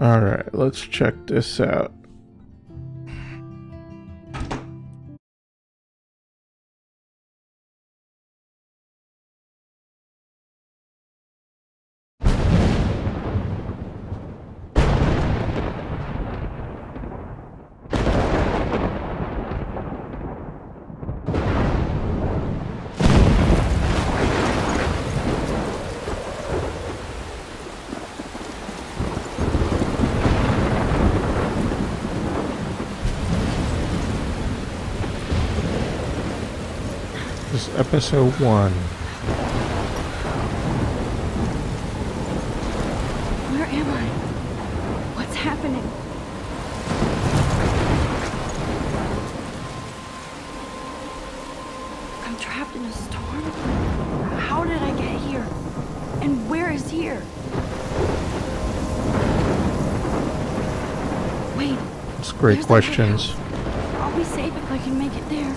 Alright, let's check this out. This is episode 1. Where am I? What's happening? I'm trapped in a storm? How did I get here? And where is here? Wait. It's great questions. I'll be safe if I can make it there.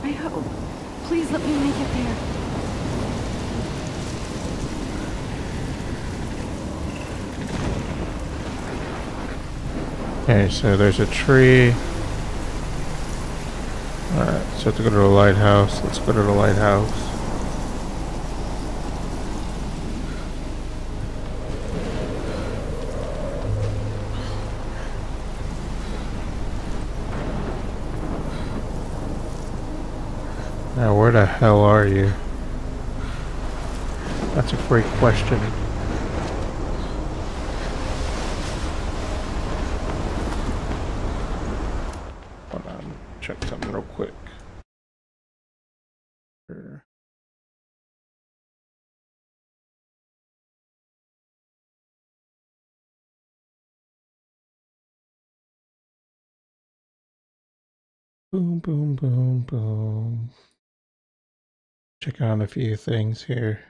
I hope. Please let me make it there. Okay, so there's a tree. Alright, so I have to go to the lighthouse. Let's go to the lighthouse. Now, where the hell are you? That's a great question. Hold on, check something real quick. Sure. Boom, boom, boom, boom. Check on a few things here.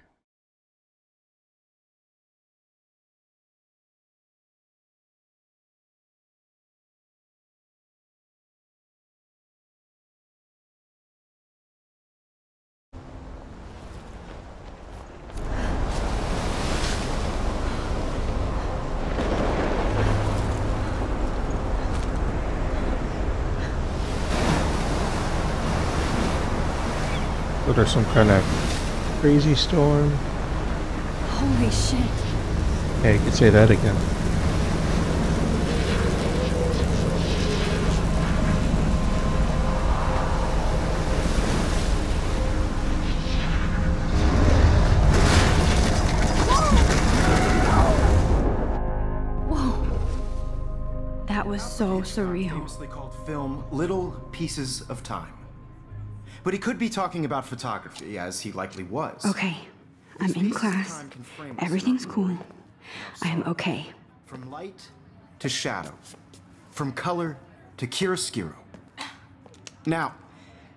So there's some kind of crazy storm. Holy shit. Yeah, you could say that again. Whoa. That was so surreal. Famously called film Little Pieces of Time. But he could be talking about photography, as he likely was. Okay, I'm in class. Everything's cool. I am okay. From light to shadow. From color to chiaroscuro. Now,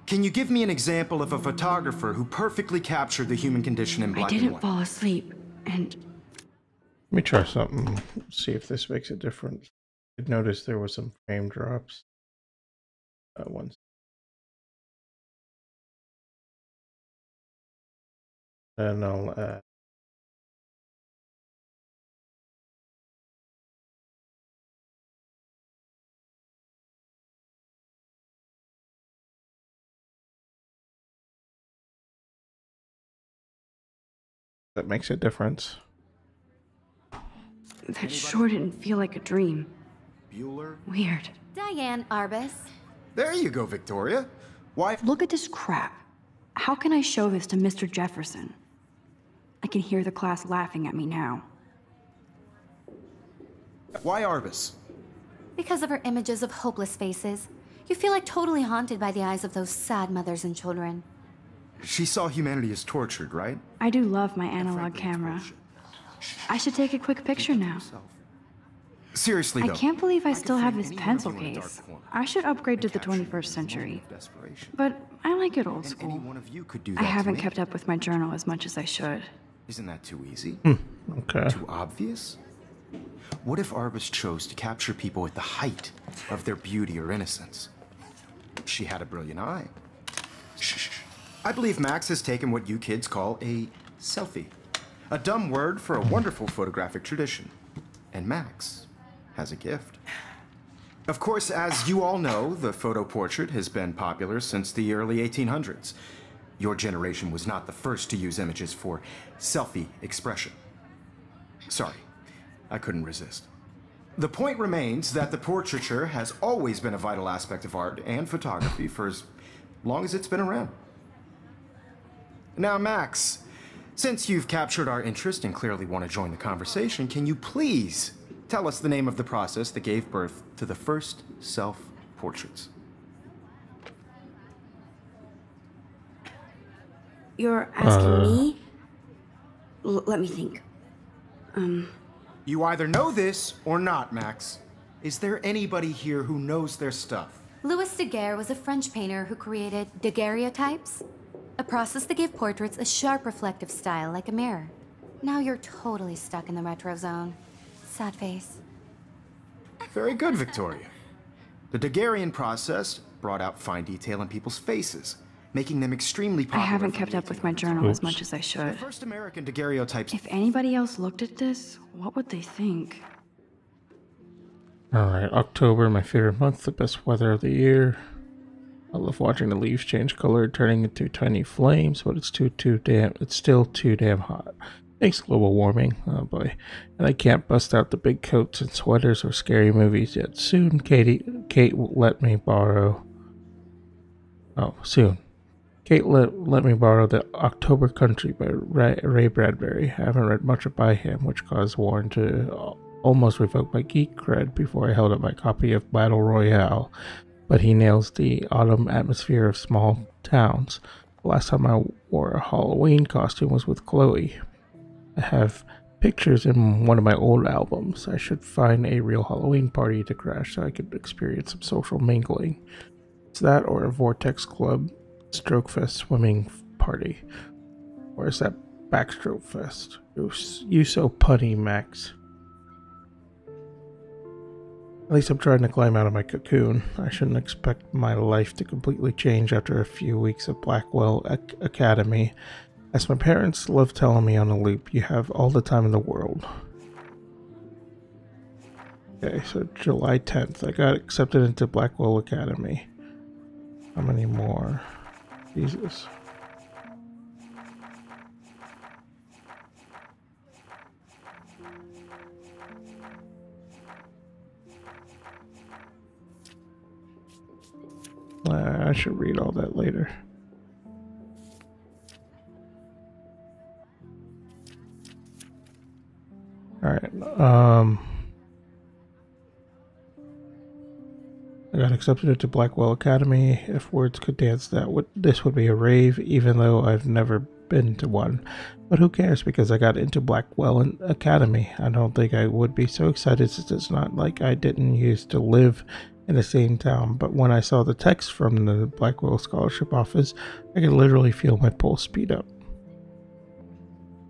can you give me an example of a photographer who perfectly captured the human condition in black and I didn't white? fall asleep, and... Let me try something. See if this makes a difference. I did notice there was some frame drops. Once. And I'll that makes a difference. that sure didn't feel like a dream. Bueller? Weird. Diane Arbus. There you go, Victoria. Why? Look at this crap. How can I show this to Mr. Jefferson? I can hear the class laughing at me now. Why Arbus? Because of her images of hopeless faces, you feel like totally haunted by the eyes of those sad mothers and children. She saw humanity as tortured, right? I do love my analog camera. I should take a quick picture now. Seriously, I though. can't believe I still have frame this any pencil one of you in a case. dark corner I should upgrade to the capture you 21st in a moment century. of desperation. But I like it old And any school. one of you could do I that to haven't me. kept up with my journal as much as I should. Isn't that too easy? Okay. Too obvious? What if Arbus chose to capture people at the height of their beauty or innocence? She had a brilliant eye. Shh. I believe Max has taken what you kids call a selfie. A dumb word for a wonderful photographic tradition. And Max has a gift. Of course, as you all know, the photo portrait has been popular since the early 1800s. Your generation was not the first to use images for selfie expression. Sorry, I couldn't resist. The point remains that the portraiture has always been a vital aspect of art and photography for as long as it's been around. Now, Max, since you've captured our interest and clearly want to join the conversation, can you please tell us the name of the process that gave birth to the first self-portraits? You're asking me? Let me think. You either know this or not, Max. Is there anybody here who knows their stuff? Louis Daguerre was a French painter who created daguerreotypes, a process that gave portraits a sharp reflective style like a mirror. Now you're totally stuck in the retro zone. Sad face. Very good, Victoria. The Daguerrean process brought out fine detail in people's faces, making them extremely I popular. haven't from kept the up with my journal as much as I The should. first American daguerreotypes. If anybody else looked at this, what would they think? Alright, October, my favorite month, the best weather of the year. I love watching the leaves change color, turning into tiny flames, but it's still too damn hot. Thanks, global warming. Oh boy. And I can't bust out the big coats and sweaters or scary movies yet. Soon, Kate will let me borrow. Oh, soon. Kate let me borrow The October Country by Ray Bradbury. I haven't read much by him, which caused Warren to almost revoke my geek cred before I held up my copy of Battle Royale. But he nails the autumn atmosphere of small towns. The last time I wore a Halloween costume was with Chloe. I have pictures in one of my old albums. I should find a real Halloween party to crash so I could experience some social mingling. It's that or a Vortex Club Stroke Fest swimming party. Or is that Backstroke Fest? You so punny, Max. At least I'm trying to climb out of my cocoon. I shouldn't expect my life to completely change after a few weeks of Blackwell Academy. As my parents love telling me on a loop, you have all the time in the world. Okay, so July 10th, I got accepted into Blackwell Academy. How many more? Jesus. I should read all that later. Alright, I got accepted into Blackwell Academy. If words could dance, this would be a rave, even though I've never been to one. But who cares, because I got into Blackwell Academy. I don't think I would be so excited since it's not like I didn't used to live in the same town. But when I saw the text from the Blackwell Scholarship Office, I could literally feel my pulse speed up.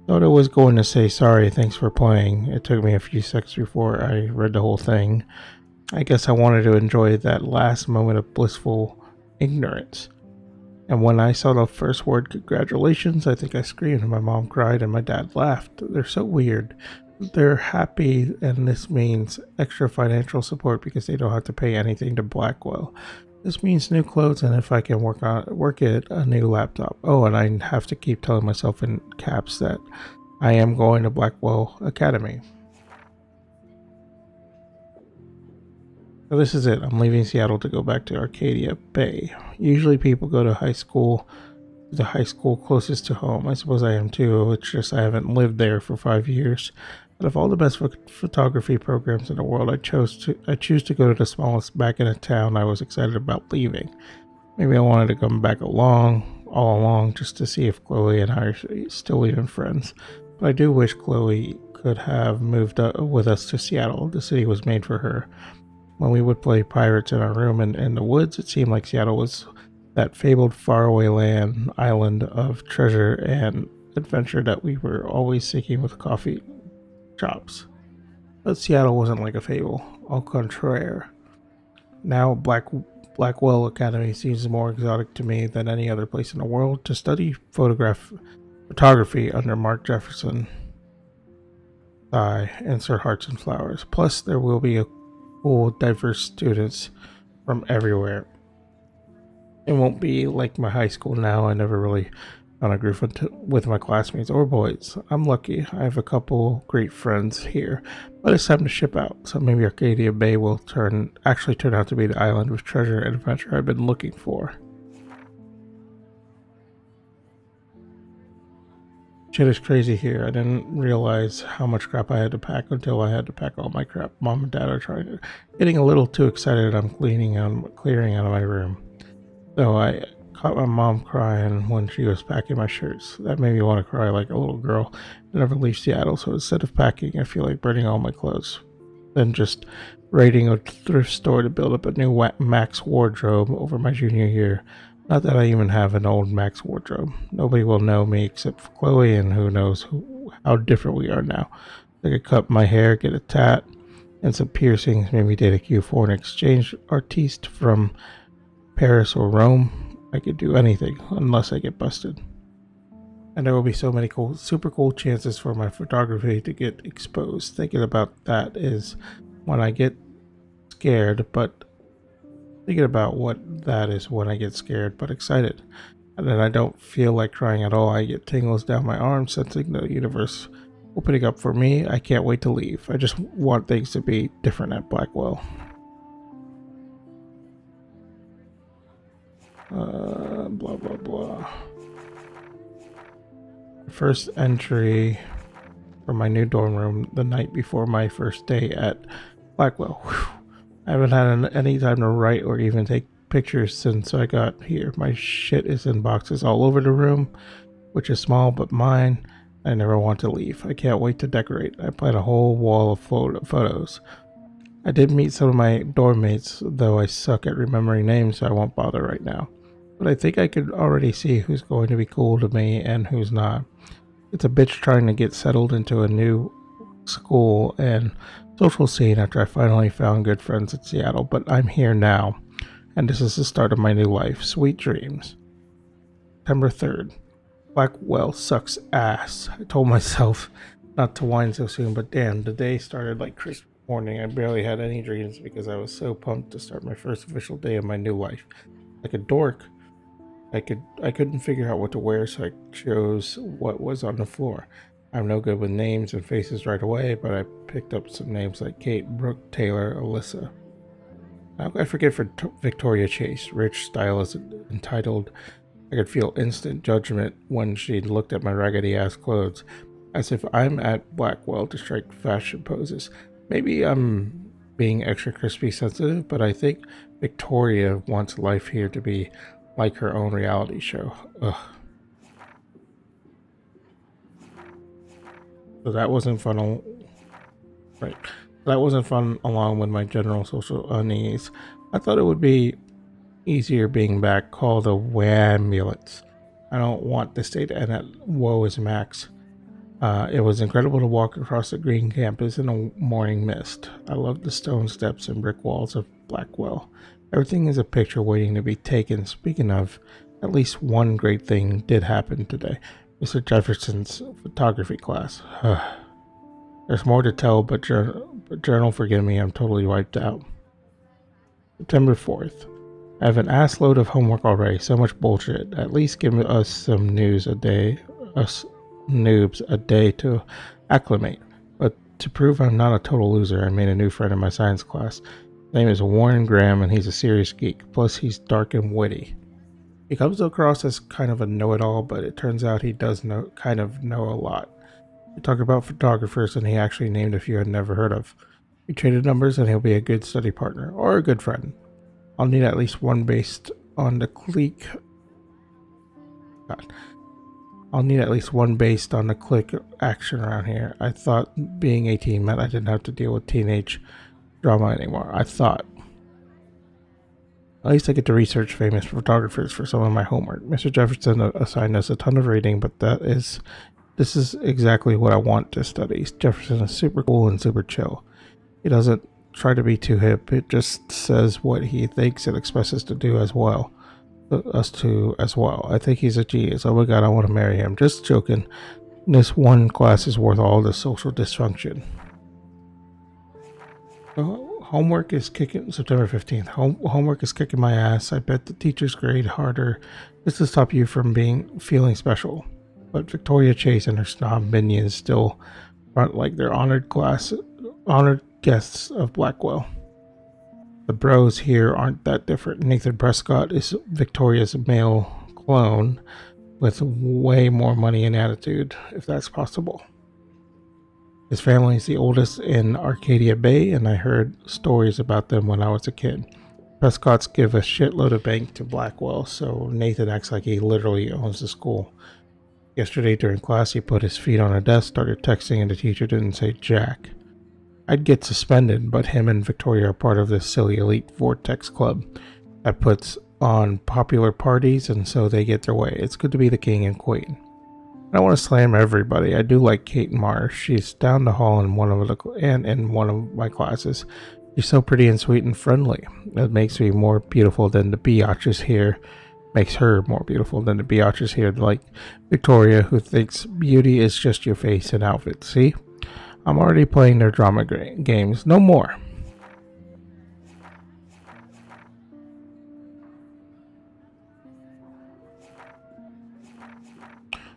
Thought I was going to say sorry, thanks for playing. It took me a few seconds before I read the whole thing. I guess I wanted to enjoy that last moment of blissful ignorance. And when I saw the first word, congratulations, I think I screamed and my mom cried and my dad laughed. They're so weird. They're happy, and this means extra financial support because they don't have to pay anything to Blackwell. This means new clothes, and if I can work it, a new laptop. Oh, and I have to keep telling myself in caps that I am going to Blackwell Academy. So this is it. I'm leaving Seattle to go back to Arcadia Bay. Usually people go to the high school closest to home. I suppose I am too. It's just I haven't lived there for 5 years. Out of all the best photography programs in the world, I choose to go to the smallest back in a town I was excited about leaving. Maybe I wanted to come back all along, just to see if Chloe and I are still even friends. But I do wish Chloe could have moved with us to Seattle. The city was made for her. When we would play pirates in our room in the woods, it seemed like Seattle was that fabled faraway island of treasure and adventure that we were always seeking with coffee shops. But Seattle wasn't like a fable, au contraire. Now Blackwell Academy seems more exotic to me than any other place in the world. To study photography under Mark Jefferson I, insert hearts and flowers. Plus, there will be a cool, diverse students from everywhere. It won't be like my high school now. I never really found a group with my classmates or boys. I'm lucky. I have a couple great friends here, but it's time to ship out. So maybe Arcadia Bay will actually turn out to be the island of treasure and adventure I've been looking for. Shit is crazy here. I didn't realize how much crap I had to pack until I had to pack all my crap. Mom and Dad are getting a little too excited. I'm clearing out of my room. So I caught my mom crying when she was packing my shirts. That made me want to cry like a little girl that never leaves Seattle. So instead of packing, I feel like burning all my clothes. Then just raiding a thrift store to build up a new Max wardrobe over my junior year. Not that I even have an old Max wardrobe. Nobody will know me except for Chloe, and who knows how different we are now. I could cut my hair, get a tat, and some piercings, maybe date a cute foreign exchange artiste from Paris or Rome. I could do anything unless I get busted. And there will be so many super cool chances for my photography to get exposed. Thinking about that is when I get scared, but thinking about what that is when I get scared but excited. And then I don't feel like crying at all. I get tingles down my arms, sensing the universe opening up for me. I can't wait to leave. I just want things to be different at Blackwell. Blah, blah, blah. First entry for my new dorm room the night before my first day at Blackwell. Whew. I haven't had any time to write or even take pictures since I got here. My shit is in boxes all over the room, which is small but mine. I never want to leave. I can't wait to decorate. I plan a whole wall of photos. I did meet some of my dorm mates, though I suck at remembering names, so I won't bother right now. But I think I could already see who's going to be cool to me and who's not. It's a bitch trying to get settled into a new school and social scene after I finally found good friends in Seattle, but I'm here now, and this is the start of my new life. Sweet dreams. September 3rd. Blackwell sucks ass. I told myself not to whine so soon, but damn, the day started like Christmas morning. I barely had any dreams because I was so pumped to start my first official day of my new life. Like a dork, I couldn't figure out what to wear, so I chose what was on the floor. I'm no good with names and faces right away, but I picked up some names like Kate, Brooke, Taylor, Alyssa. I forget for Victoria Chase, rich, stylist, entitled. I could feel instant judgment when she looked at my raggedy-ass clothes, as if I'm at Blackwell to strike fashion poses. Maybe I'm being extra crispy sensitive, but I think Victoria wants life here to be like her own reality show. Ugh. So that wasn't fun. Right. That wasn't fun along with my general social unease. I thought it would be easier being back. Call the ambulance. I don't want this day to end at woe is max. It was incredible to walk across the green campus in a morning mist. I love the stone steps and brick walls of Blackwell. Everything is a picture waiting to be taken. Speaking of, at least one great thing did happen today. Mr. Jefferson's photography class. There's more to tell, but journal, forgive me, I'm totally wiped out. September 4th. I have an ass load of homework already, so much bullshit. At least give us some news a day, us noobs a day to acclimate. But to prove I'm not a total loser, I made a new friend in my science class. His name is Warren Graham, and he's a serious geek. Plus, he's dark and witty. He comes across as kind of a know-it-all, but it turns out he does know a lot. We talked about photographers, and he actually named a few I'd never heard of. We traded numbers, and he'll be a good study partner, or a good friend. I'll need at least one based on the click. I'll need at least one based on the click action around here. I thought being 18 meant I didn't have to deal with teenage drama anymore. I thought. At least I get to research famous photographers for some of my homework. Mr. Jefferson assigned us a ton of reading, but this is exactly what I want to study. Jefferson is super cool and super chill. He doesn't try to be too hip. It just says what he thinks and expects us to do as well. I think he's a genius. Oh my god, I want to marry him. Just joking. This one class is worth all the social dysfunction. Homework is kicking September 15th. Homework is kicking my ass. I bet the teachers grade harder just to stop you from feeling special. But Victoria Chase and her snob minions still front like they're honored guests of Blackwell. The bros here aren't that different. Nathan Prescott is Victoria's male clone with way more money and attitude, if that's possible. His family is the oldest in Arcadia Bay, and I heard stories about them when I was a kid. Prescott's give a shitload of bank to Blackwell, so Nathan acts like he literally owns the school. Yesterday during class, he put his feet on a desk, started texting, and the teacher didn't say jack. I'd get suspended, but him and Victoria are part of this silly elite Vortex club that puts on popular parties, and so they get their way. It's good to be the king and queen. I don't want to slam everybody. I do like Kate Marsh. She's down the hall in one of my classes. She's so pretty and sweet and friendly. It makes me more beautiful than the biatches here. Makes her more beautiful than the biatches here, like Victoria, who thinks beauty is just your face and outfit. See? I'm already playing their drama games. No more.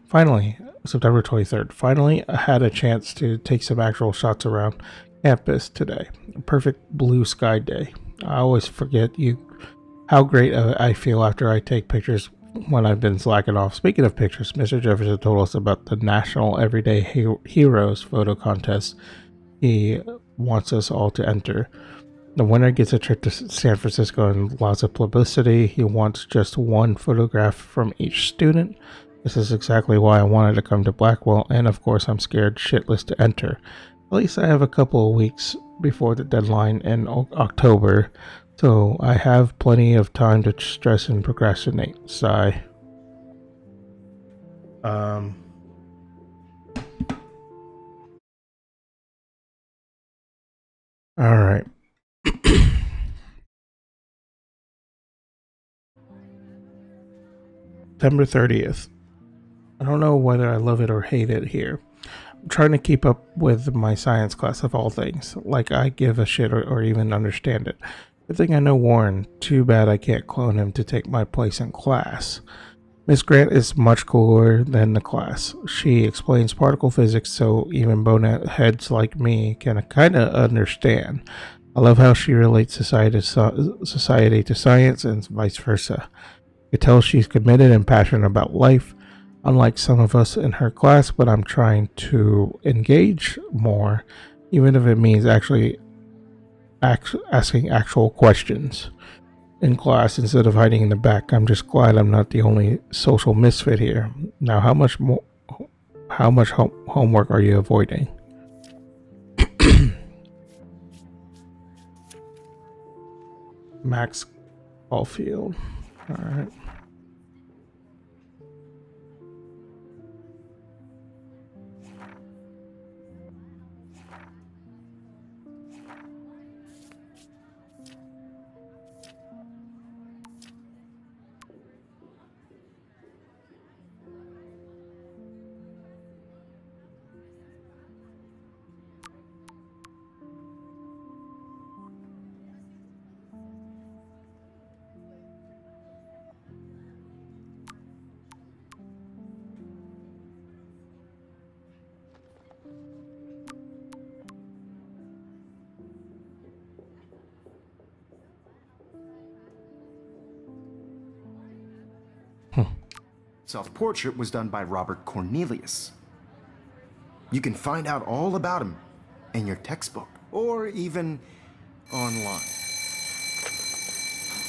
Finally, September 23rd. Finally, I had a chance to take some actual shots around campus today. A perfect blue sky day. I always forget how great I feel after I take pictures when I've been slacking off. Speaking of pictures, Mr. Jefferson told us about the National Everyday Heroes photo contest he wants us all to enter. The winner gets a trip to San Francisco and lots of publicity. He wants just one photograph from each student. This is exactly why I wanted to come to Blackwell, and of course I'm scared shitless to enter. At least I have a couple of weeks before the deadline in October, so I have plenty of time to stress and procrastinate. Sigh. Alright. September 30th. I don't know whether I love it or hate it here. I'm trying to keep up with my science class of all things, like I give a shit or even understand it. Good thing I know Warren. Too bad I can't clone him to take my place in class. Miss Grant is much cooler than the class. She explains particle physics so even boneheads like me can kind of understand. I love how she relates society to science and vice versa. You can tell she's committed and passionate about life, unlike some of us in her class, but I'm trying to engage more, even if it means actually asking actual questions in class instead of hiding in the back. I'm just glad I'm not the only social misfit here. Now, how much homework are you avoiding? Max Caulfield. All right. Self-portrait was done by Robert Cornelius. You can find out all about him in your textbook or even online.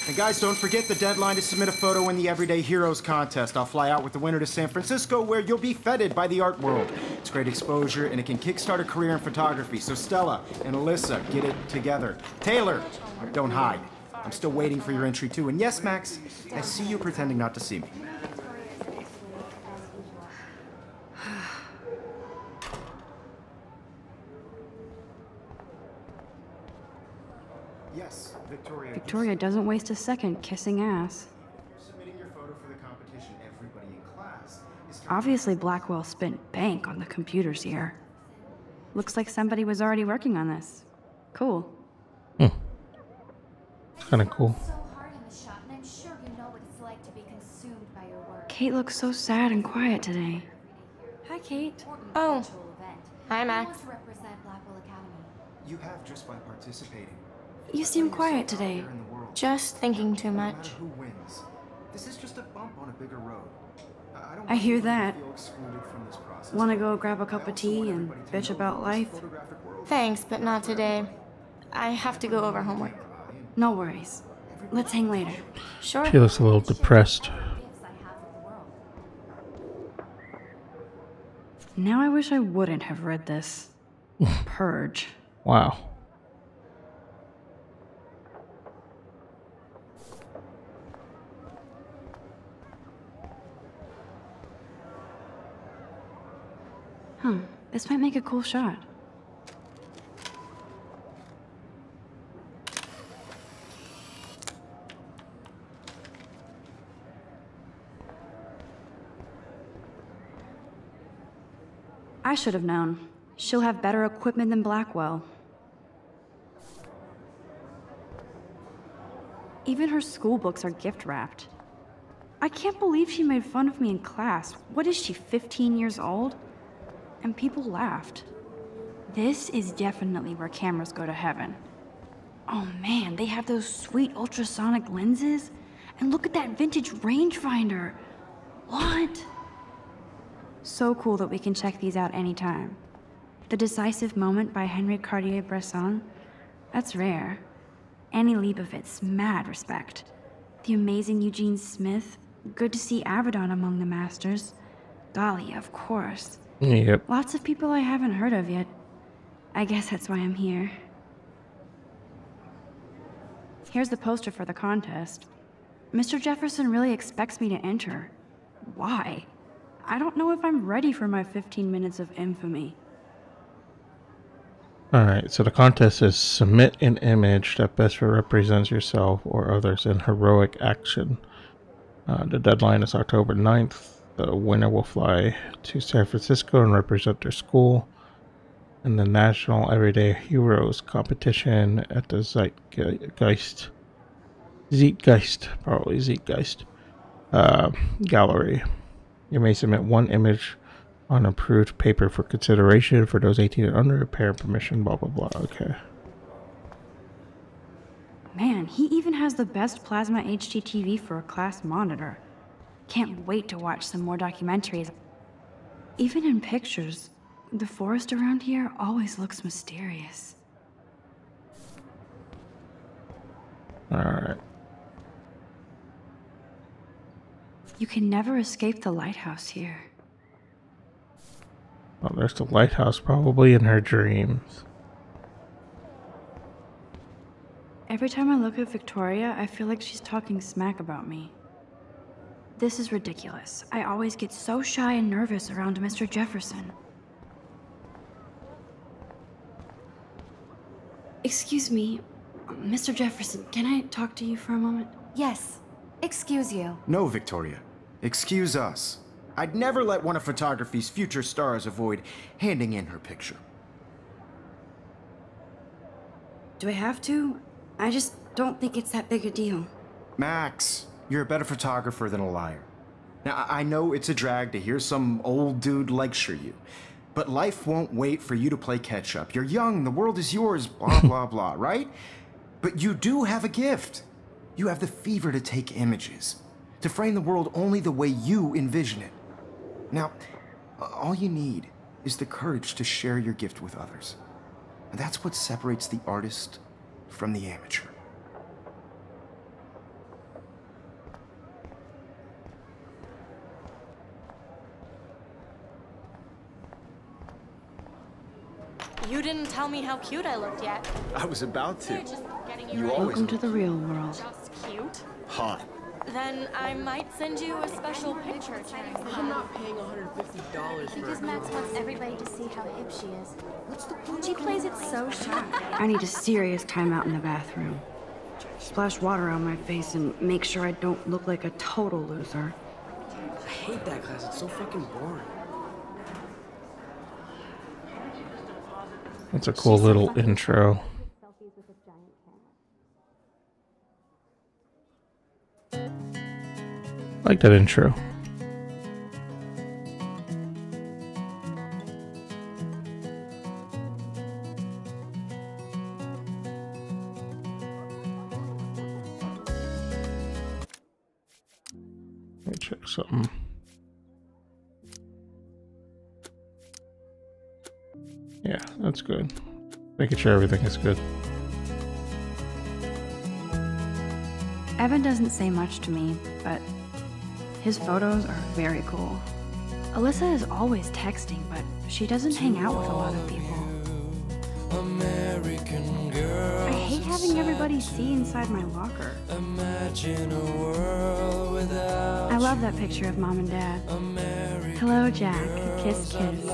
And guys, don't forget the deadline to submit a photo in the Everyday Heroes contest. I'll fly out with the winner to San Francisco, where you'll be feted by the art world. It's great exposure, and it can kickstart a career in photography. So Stella and Alyssa, get it together. Taylor, don't hide. I'm still waiting for your entry too. And yes, Max, I see you pretending not to see me. Yes, Victoria. Victoria doesn't waste a second kissing ass. Submitting your photo for the competition. Everybody in class is Obviously, Blackwell spent bank on the computers here. Looks like somebody was already working on this. Cool. Kind of cool. So hard in the shop, and I'm sure you know what it's like to be consumed by your work. Kate looks so sad and quiet today. Hi, Kate. Oh. Hi, Max. To represent Blackwell Academy. You have just by participating. You seem quiet today. In the world, Just thinking too no much. matter who wins, this is just a bump on a bigger road. I don't I hear want you to that. feel excluded from this process. Want to go grab a cup I of also tea want and everybody to bitch know about this life? photographic world. Thanks, but not today. I have to go over homework. No worries. Let's hang later. Sure. She looks a little depressed. Gifts I have of the world. Now I wish I wouldn't have read this. Purge. Wow. This might make a cool shot. I should have known. She'll have better equipment than Blackwell. Even her school books are gift wrapped. I can't believe she made fun of me in class. What is she, 15 years old? And people laughed. This is definitely where cameras go to heaven. Oh man, they have those sweet ultrasonic lenses. And look at that vintage rangefinder. What? So cool that we can check these out anytime. The Decisive Moment by Henry Cartier-Bresson. That's rare. Annie Leibovitz, mad respect. The amazing Eugene Smith. Good to see Avedon among the masters. Dahlia, of course. Yep. Lots of people I haven't heard of yet. I guess that's why I'm here. Here's the poster for the contest. Mr. Jefferson really expects me to enter. Why? I don't know if I'm ready for my 15 minutes of infamy. Alright, so the contest is submit an image that best represents yourself or others in heroic action. The deadline is October 9th. The winner will fly to San Francisco and represent their school in the National Everyday Heroes competition at the Zeitgeist Gallery. You may submit one image on approved paper for consideration for those 18 and under, parent permission, blah blah blah. Okay. Man, he even has the best plasma HDTV for a class monitor. Can't wait to watch some more documentaries. Even in pictures, the forest around here always looks mysterious. Alright. You can never escape the lighthouse here. Well, there's the lighthouse probably in her dreams. Every time I look at Victoria, I feel like she's talking smack about me. This is ridiculous. I always get so shy and nervous around Mr. Jefferson. Excuse me, Mr. Jefferson, can I talk to you for a moment? Yes. Excuse you. No, Victoria. Excuse us. I'd never let one of photography's future stars avoid handing in her picture. Do I have to? I just don't think it's that big a deal. Max, you're a better photographer than a liar. Now, I know it's a drag to hear some old dude lecture you, but life won't wait for you to play catch-up. You're young, the world is yours, blah, blah, blah, right? But you do have a gift. You have the fever to take images, to frame the world only the way you envision it. Now, all you need is the courage to share your gift with others. And that's what separates the artist from the amateur. You didn't tell me how cute I looked yet. I was about to. Just getting You ready. always Welcome to the real world. Just cute. hot. Then I might send you a special picture. I'm not paying $150 for Because it. Max wants everybody to see how hip she is. She plays it so shy. I need a serious timeout in the bathroom. Splash water on my face and make sure I don't look like a total loser. hate that class. It's so fucking boring. That's a cool little intro. Like that intro. Let me check something. Yeah, that's good. Making sure everything is good. Evan doesn't say much to me, but his photos are very cool. Alyssa is always texting, but she doesn't hang out with a lot of people. American girl. I hate having everybody see inside my locker. Imagine a world without I love that picture of Mom and Dad. Hello, Jack. Kiss, kiss.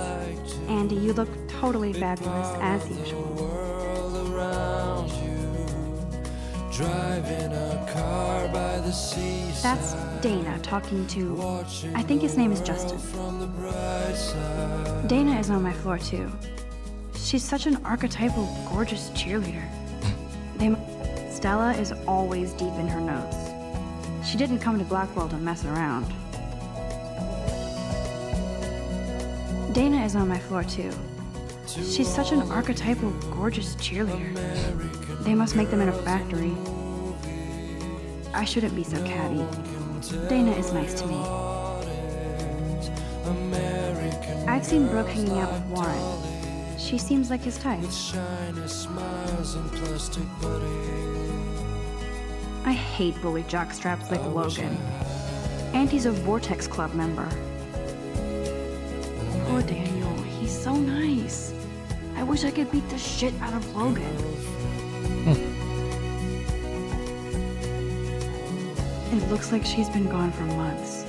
Andy, you look totally fabulous, as usual. world around you. Driving a car by the seaside. That's Dana talking to, I think his name is Justin. From the bright side. Dana is on my floor, too. She's such an archetypal, gorgeous cheerleader. Stella is always deep in her notes. She didn't come to Blackwell to mess around. Dana is on my floor, too. She's such an archetypal, gorgeous cheerleader. They must make them in a factory. I shouldn't be so catty. Dana is nice to me. I've seen Brooke hanging out with Warren. She seems like his type. Shiny smiles and plastic buddies. I hate bully jockstraps like Logan. Auntie's a Vortex Club member. Poor Daniel, he's so nice. I wish I could beat the shit out of Logan. It looks like she's been gone for months.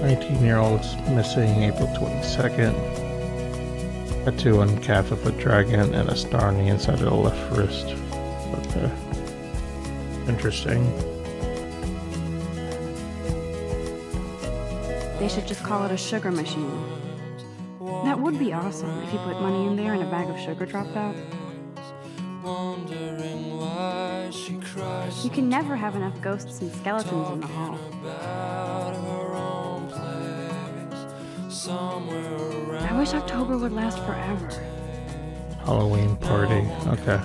"19-year-olds missing April 22nd. Tattoo on calf of a dragon and a star on the inside of the left wrist." Okay. Interesting. They should just call it a sugar machine. That would be awesome if you put money in there and a bag of sugar dropped out. Wondering why she cries You can never have enough ghosts and skeletons in the hall. about her own place. Somewhere around. I wish October would last forever. Halloween party. Okay.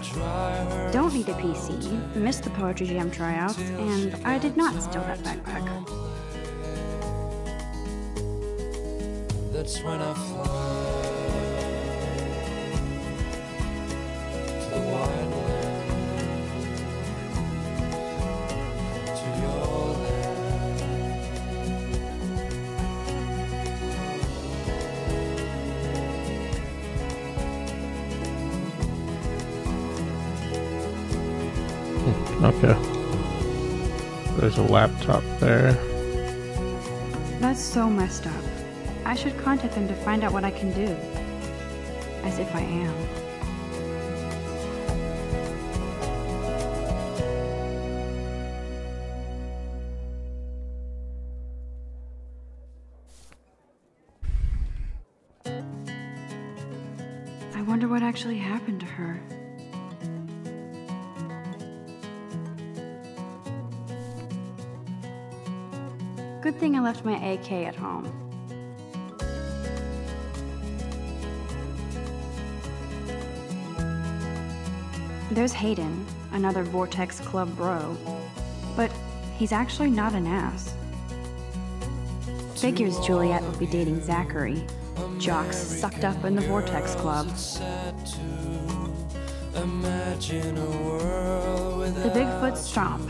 Don't need a PC, missed the Poetry Jam tryouts, and I did not steal that backpack. That's when I fly to the wide land, to your Okay. There's a laptop there. That's so messed up. I should contact them to find out what I can do. As if I am. I wonder what actually happened to her. Good thing I left my AK at home. There's Hayden, another Vortex Club bro, but he's actually not an ass. Figures Juliet would be dating Zachary, jocks sucked up in the Vortex Club. imagine a world The Bigfoot Stomp.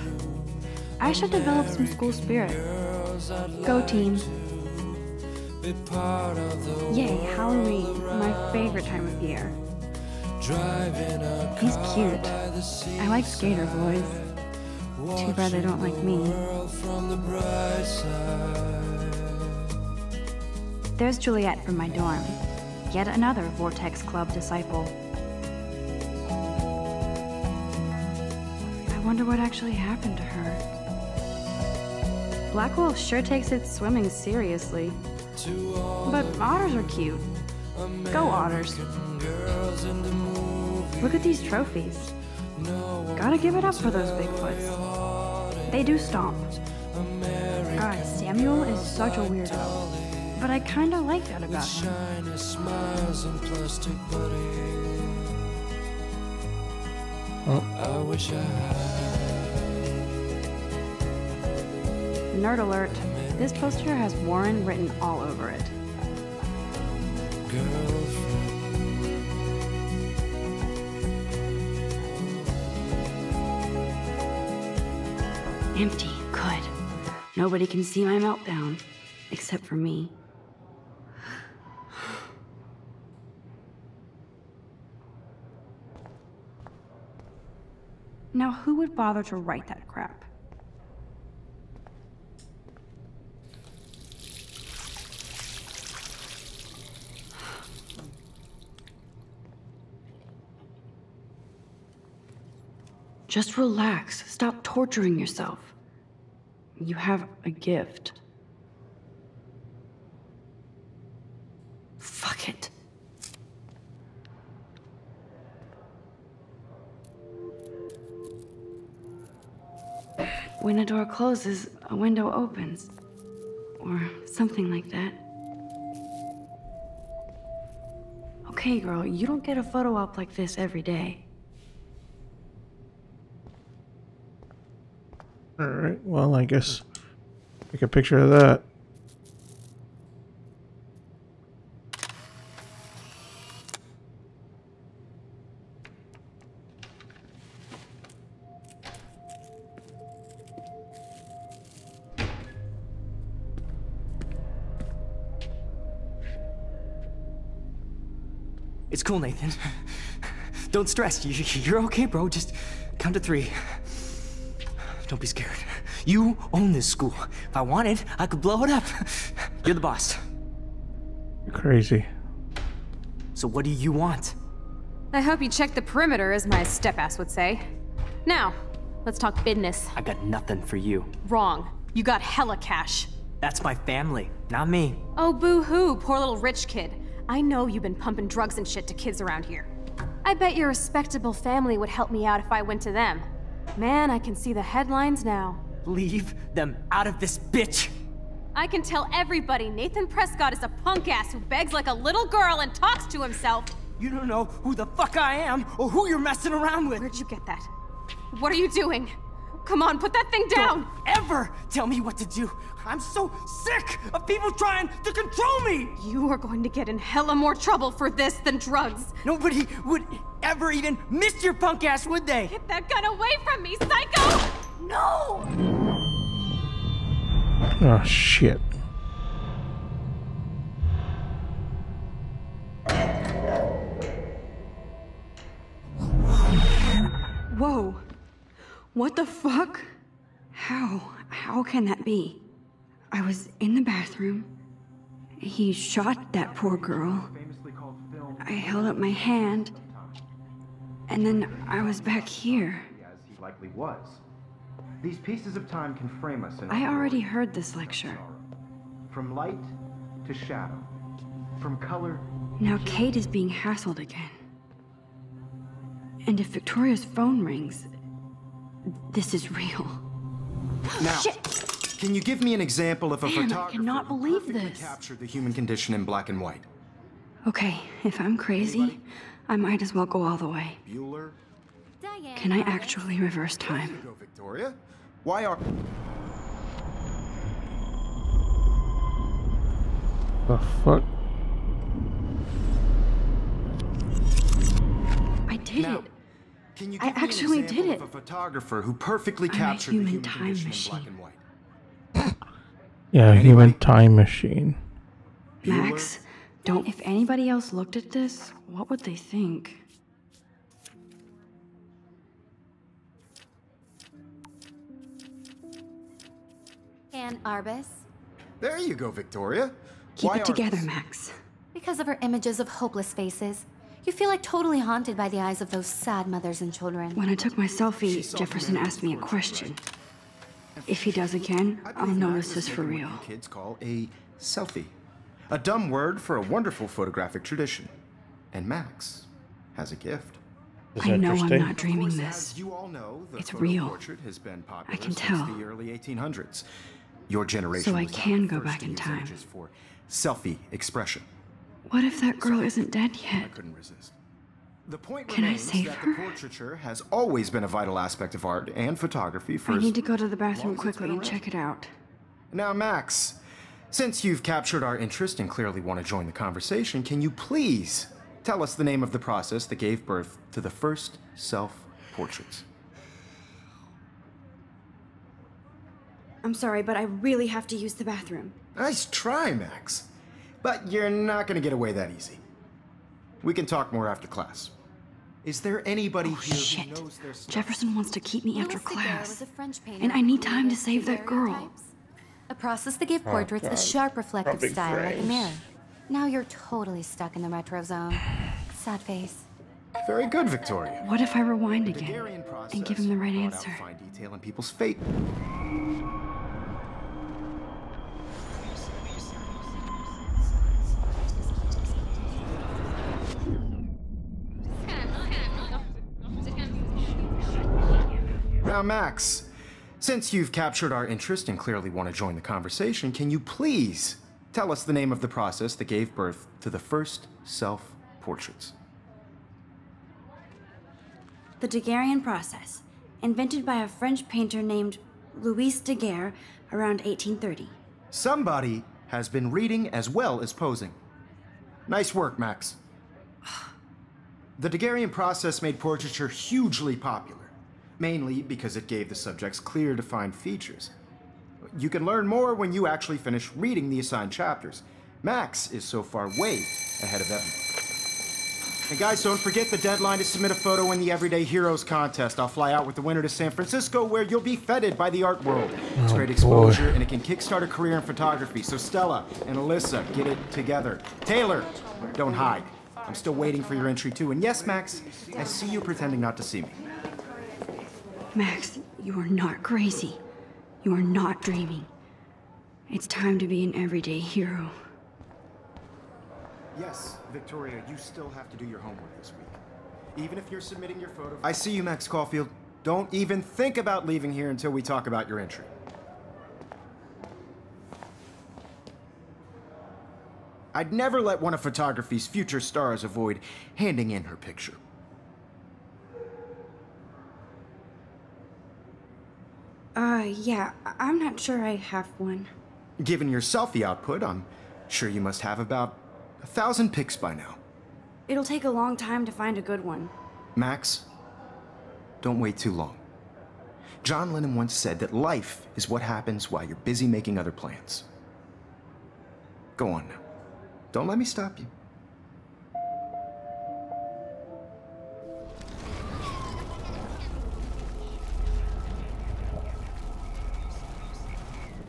I should develop some school spirit. Go team. be part of the Yay, Halloween, my favorite time of year. driving a He's cute. I like skater boys. Too bad they don't like me. world from the bright side. There's Juliet from my dorm. Yet another Vortex Club disciple. I wonder what actually happened to her. Blackwell sure takes its swimming seriously. But otters are cute. Go otters. Look at these trophies. Gotta give it up for those Bigfoots. They do stomp. God, Samuel is such a weirdo. But I kinda like that about him. I wish I Nerd alert. This poster has Warren written all over it. girlfriend. Empty. Good. Nobody can see my meltdown. Except for me. Now, who would bother to write that crap? Just relax. Stop torturing yourself. You have a gift. Fuck it. When a door closes, a window opens. Or something like that. Okay, girl, you don't get a photo op like this every day. Alright, well, I guess take a picture of that. It's cool, Nathan. Don't stress. You're okay, bro. Just count to 3. Don't be scared. You own this school. If I wanted, I could blow it up. You're the boss. You're crazy. So what do you want? I hope you checked the perimeter, as my step-ass would say. Now, let's talk business. I got nothing for you. Wrong. You got hella cash. That's my family, not me. Oh, boo-hoo, poor little rich kid. I know you've been pumping drugs and shit to kids around here. I bet your respectable family would help me out if I went to them. Man, I can see the headlines now. Leave them out of this bitch! I can tell everybody Nathan Prescott is a punk ass who begs like a little girl and talks to himself. You don't know who the fuck I am or who you're messing around with. Where'd you get that? What are you doing? Come on, put that thing down! Don't ever tell me what to do. I'm so sick of people trying to control me! You are going to get in hella more trouble for this than drugs. Nobody would ever even miss your punk ass, would they? Get that gun away from me, psycho! No! Oh, shit. Whoa. What the fuck? How can that be? I was in the bathroom. He shot that poor girl. I held up my hand. And then I was back here. As he likely was. These pieces of time can frame us in I already heard this lecture. from light to shadow, from color. Now Kate is being hassled again. And if Victoria's phone rings, this is real. Now, Shit! can you give me an example of a Man, I photographer cannot who believe perfectly this. captured the human condition in black and white? Okay, if I'm crazy, I might as well go all the way. Bueller? Diane. Can I actually reverse time? Go, Victoria. Why are... The fuck? I did Now, it. can you I give me actually an example did of it. a photographer who perfectly I'm a captured the human human time condition in black machine. and white? Yeah, human time machine. Max, don't. If anybody else looked at this, what would they think? Ann Arbus. There you go, Victoria. Keep Why it together, are- Max. Because of her images of hopeless faces, You feel like totally haunted by the eyes of those sad mothers and children. When I took my selfie, Jefferson asked me a question. If he does again, I'll know this is for real. Kids call a selfie. A dumb word for a wonderful photographic tradition. And Max has a gift. I know I'm not dreaming As this. you all know, the It's photo real. portrait has been popular I can since tell. the early 1800s. Your generation So I was not can the go first back to in use time. images for selfie expression. What if that girl isn't dead I yet? couldn't resist. The point Can I remains save that her? the portraiture has always been a vital aspect of art and photography for I as need to go to the bathroom long as it's quickly been and around. check it out. Now, Max, since you've captured our interest and clearly want to join the conversation, can you please tell us the name of the process that gave birth to the first self-portraits? I'm sorry, but I really have to use the bathroom. Nice try, Max. But you're not going to get away that easy. We can talk more after class. Is there anybody Oh, here shit. who knows their stuff? Jefferson wants to keep me after Louis Daguerre class. was a French painter And I who need time to created save that girl. daguerreotypes, a process that gave portraits a God. sharp reflective Probably style like a frames. mirror. Now you're totally stuck in the retro zone. Sad face. Very good, Victoria. What if I rewind again Daguerrean process and give him the right brought out answer? fine detail in people's fate. Now, Max, since you've captured our interest and clearly want to join the conversation, can you please tell us the name of the process that gave birth to the first self-portraits? The Daguerrean process, invented by a French painter named Louis Daguerre around 1830. Somebody has been reading as well as posing. Nice work, Max. The Daguerrean process made portraiture hugely popular, mainly because it gave the subjects clear, defined features. You can learn more when you actually finish reading the assigned chapters. Max is so far way ahead of everyone. And guys, don't forget the deadline to submit a photo in the Everyday Heroes contest. I'll fly out with the winner to San Francisco, where you'll be feted by the art world. It's great exposure, and it can kickstart a career in photography. So Stella and Alyssa, get it together. Taylor, don't hide. I'm still waiting for your entry too. And yes, Max, I see you pretending not to see me. Max, you are not crazy. You are not dreaming. It's time to be an everyday hero. Yes, Victoria, you still have to do your homework this week. Even if you're submitting your photo... I see you, Max Caulfield. Don't even think about leaving here until we talk about your entry. I'd never let one of photography's future stars avoid handing in her picture. Yeah, I'm not sure I have one. Given your selfie output, I'm sure you must have about 1,000 pics by now. It'll take a long time to find a good one. Max, don't wait too long. John Lennon once said that life is what happens while you're busy making other plans. Go on now. Don't let me stop you.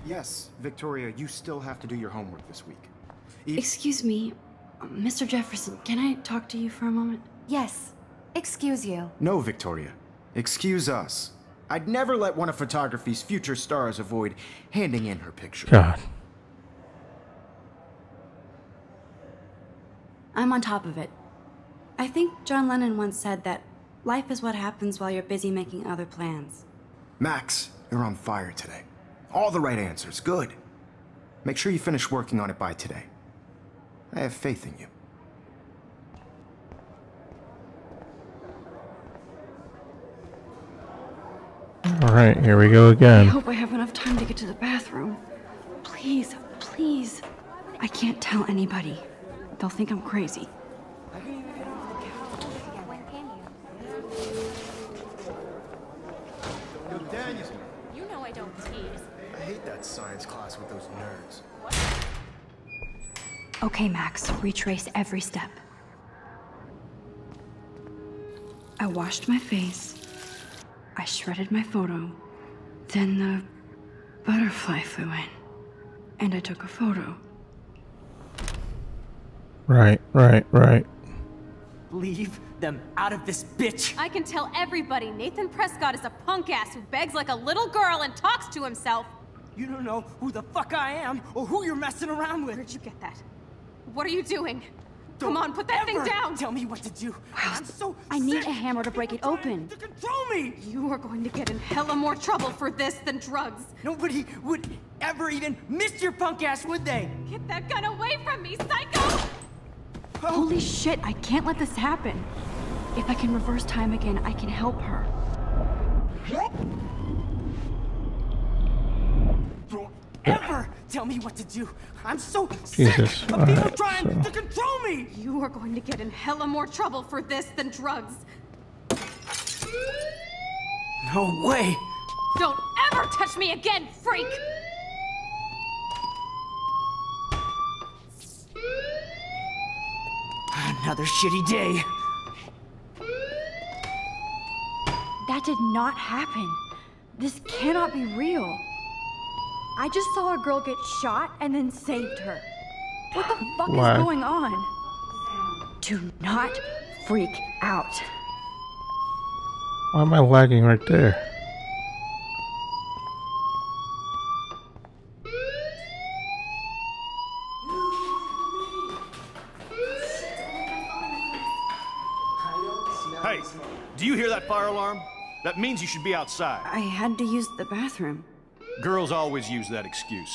Yes, Victoria, you still have to do your homework this week. Excuse me, Mr. Jefferson, can I talk to you for a moment? Yes. Excuse you. No, Victoria. Excuse us. I'd never let one of photography's future stars avoid handing in her picture. God. I'm on top of it. I think John Lennon once said that life is what happens while you're busy making other plans. Max, you're on fire today. All the right answers. Good. Make sure you finish working on it by today. I have faith in you. Alright, here we go I again. hope I have enough time to get to the bathroom. Please, please. I can't tell anybody. They'll think I'm crazy. Yo, Daniel. You know I don't tease. I hate that science class with those nerds. Okay, Max, retrace every step. I washed my face. I shredded my photo. Then the butterfly flew in. And I took a photo. Right. leave them out of this bitch. I can tell everybody Nathan Prescott is a punk ass who begs like a little girl and talks to himself. You don't know who the fuck I am or who you're messing around with. Where'd you get that? What are you doing? Come Don't on, put that thing ever down! Tell me what to do. I'm so I need sick a hammer to break it of open. trying to control me. You are going to get in hella more trouble for this than drugs. Nobody would ever even miss your punk ass, would they? Get that gun away from me, psycho! Holy shit, I can't let this happen. If I can reverse time again, I can help her. Don't ever tell me what to do. I'm so Jesus. sick of people Alright, trying so- to control me. You are going to get in hella more trouble for this than drugs. No way. Don't ever touch me again, freak! Another shitty day. That did not happen. This cannot be real. I just saw a girl get shot and then saved her. What the fuck Why? is going on? Do not freak out. Why am I lagging right there? Hey, do you hear that fire alarm? That means you should be outside. I had to use the bathroom. Girls always use that excuse.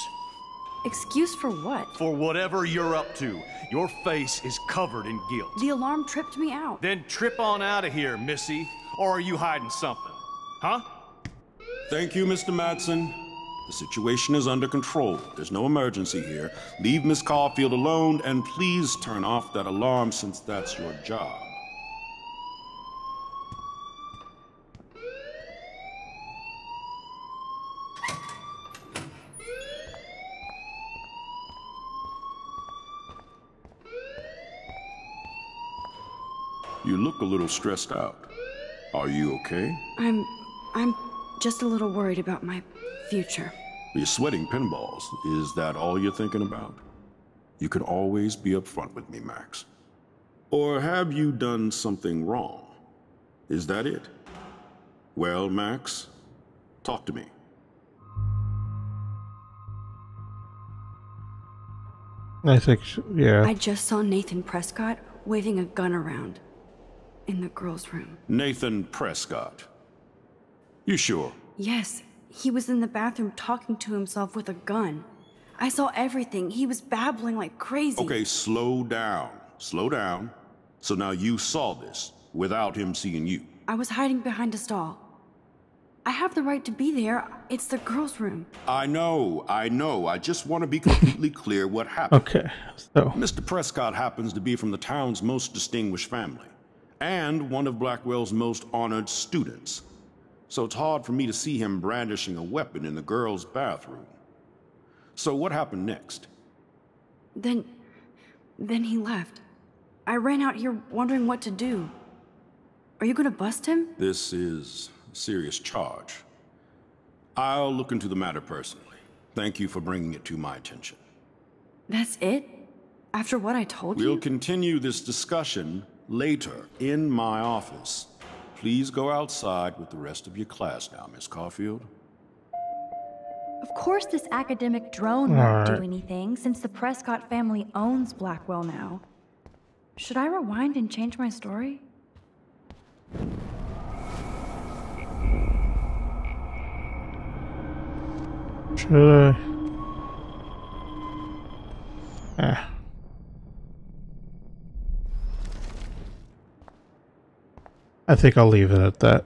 Excuse for what? For whatever you're up to, your face is covered in guilt. The alarm tripped me out. Then trip on out of here, Missy. Or are you hiding something? Huh? Thank you, Mr. Madsen. The situation is under control. There's no emergency here. Leave Miss Caulfield alone, and please turn off that alarm since that's your job. You look a little stressed out. Are you okay? I'm just a little worried about my future. You're sweating pinballs. Is that all you're thinking about? You can always be upfront with me, Max. Or have you done something wrong? Is that it? Well, Max, talk to me. I think, yeah. I just saw Nathan Prescott waving a gun around in the girls' room. Nathan Prescott. You sure? Yes, he was in the bathroom talking to himself with a gun. I saw everything. He was babbling like crazy. Okay, slow down. Slow down. So now you saw this without him seeing you. I was hiding behind a stall. I have the right to be there. It's the girls' room. I know. I just want to be completely clear what happened. Okay, so Mr. Prescott happens to be from the town's most distinguished family, and one of Blackwell's most honored students. So it's hard for me to see him brandishing a weapon in the girls' bathroom. So what happened next? Then he left. I ran out here wondering what to do. Are you gonna bust him? This is a serious charge. I'll look into the matter personally. Thank you for bringing it to my attention. That's it? After what I told We'll you? continue this discussion later in my office. Please go outside with the rest of your class now, Miss Caulfield. Of course this academic drone won't do Alright. anything, since the Prescott family owns Blackwell now. Should I rewind and change my story? should I? I think I'll leave it at that.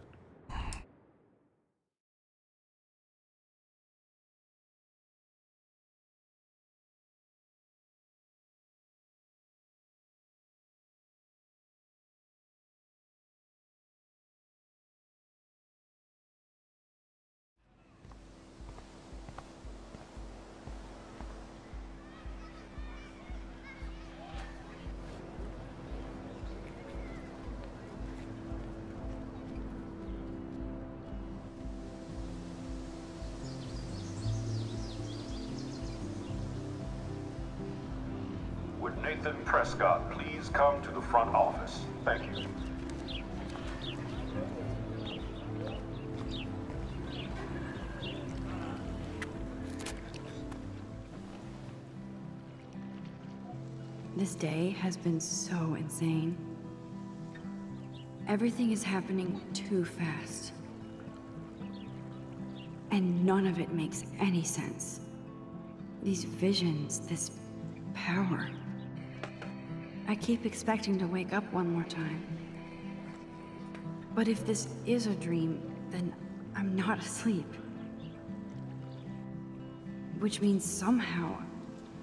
Would Nathan Prescott please please come to the front office. Thank you. This day has been so insane. Everything is happening too fast. And none of it makes any sense. These visions, this power. I keep expecting to wake up one more time. But if this is a dream, then I'm not asleep. Which means somehow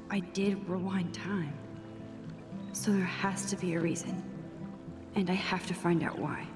I did rewind time. So there has to be a reason. And I have to find out why.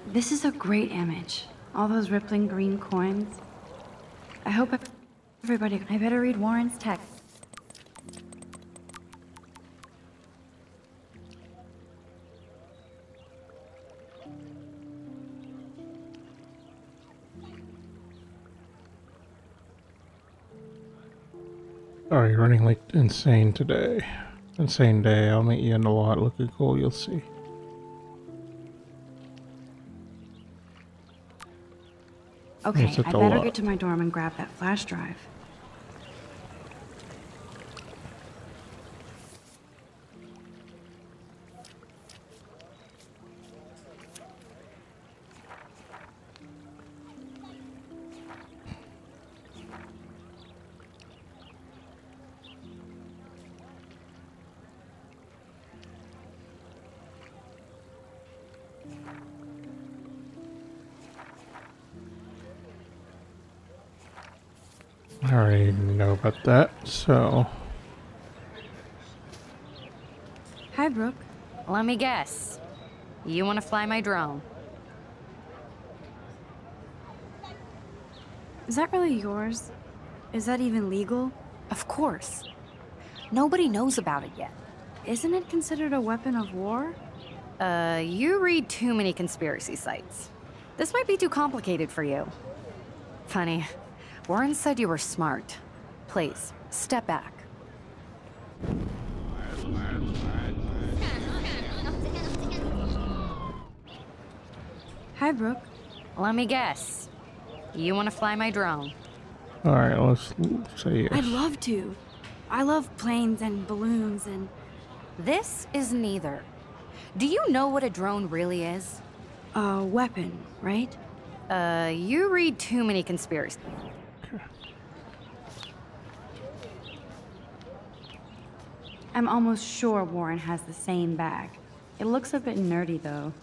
This is a great image. All those rippling green coins. I hope everybody... I better read Warren's text. Sorry, running like insane today. Insane day. I'll meet you in the lot. Looking cool, you'll see. Okay, It's at I the better lot. get to my dorm and grab that flash drive. I already know about that, so... Hi, Brooke. Let me guess. You want to fly my drone? Is that really yours? Is that even legal? Of course. Nobody knows about it yet. Isn't it considered a weapon of war? You read too many conspiracy sites. This might be too complicated for you. Funny. Warren said you were smart. Please, step back. Hi, Brooke. Let me guess. You want to fly my drone? Alright, let's say yes. I'd love to. I love planes and balloons and... This is neither. Do you know what a drone really is? A weapon, right? You read too many conspiracies. I'm almost sure Warren has the same bag. It looks a bit nerdy, though.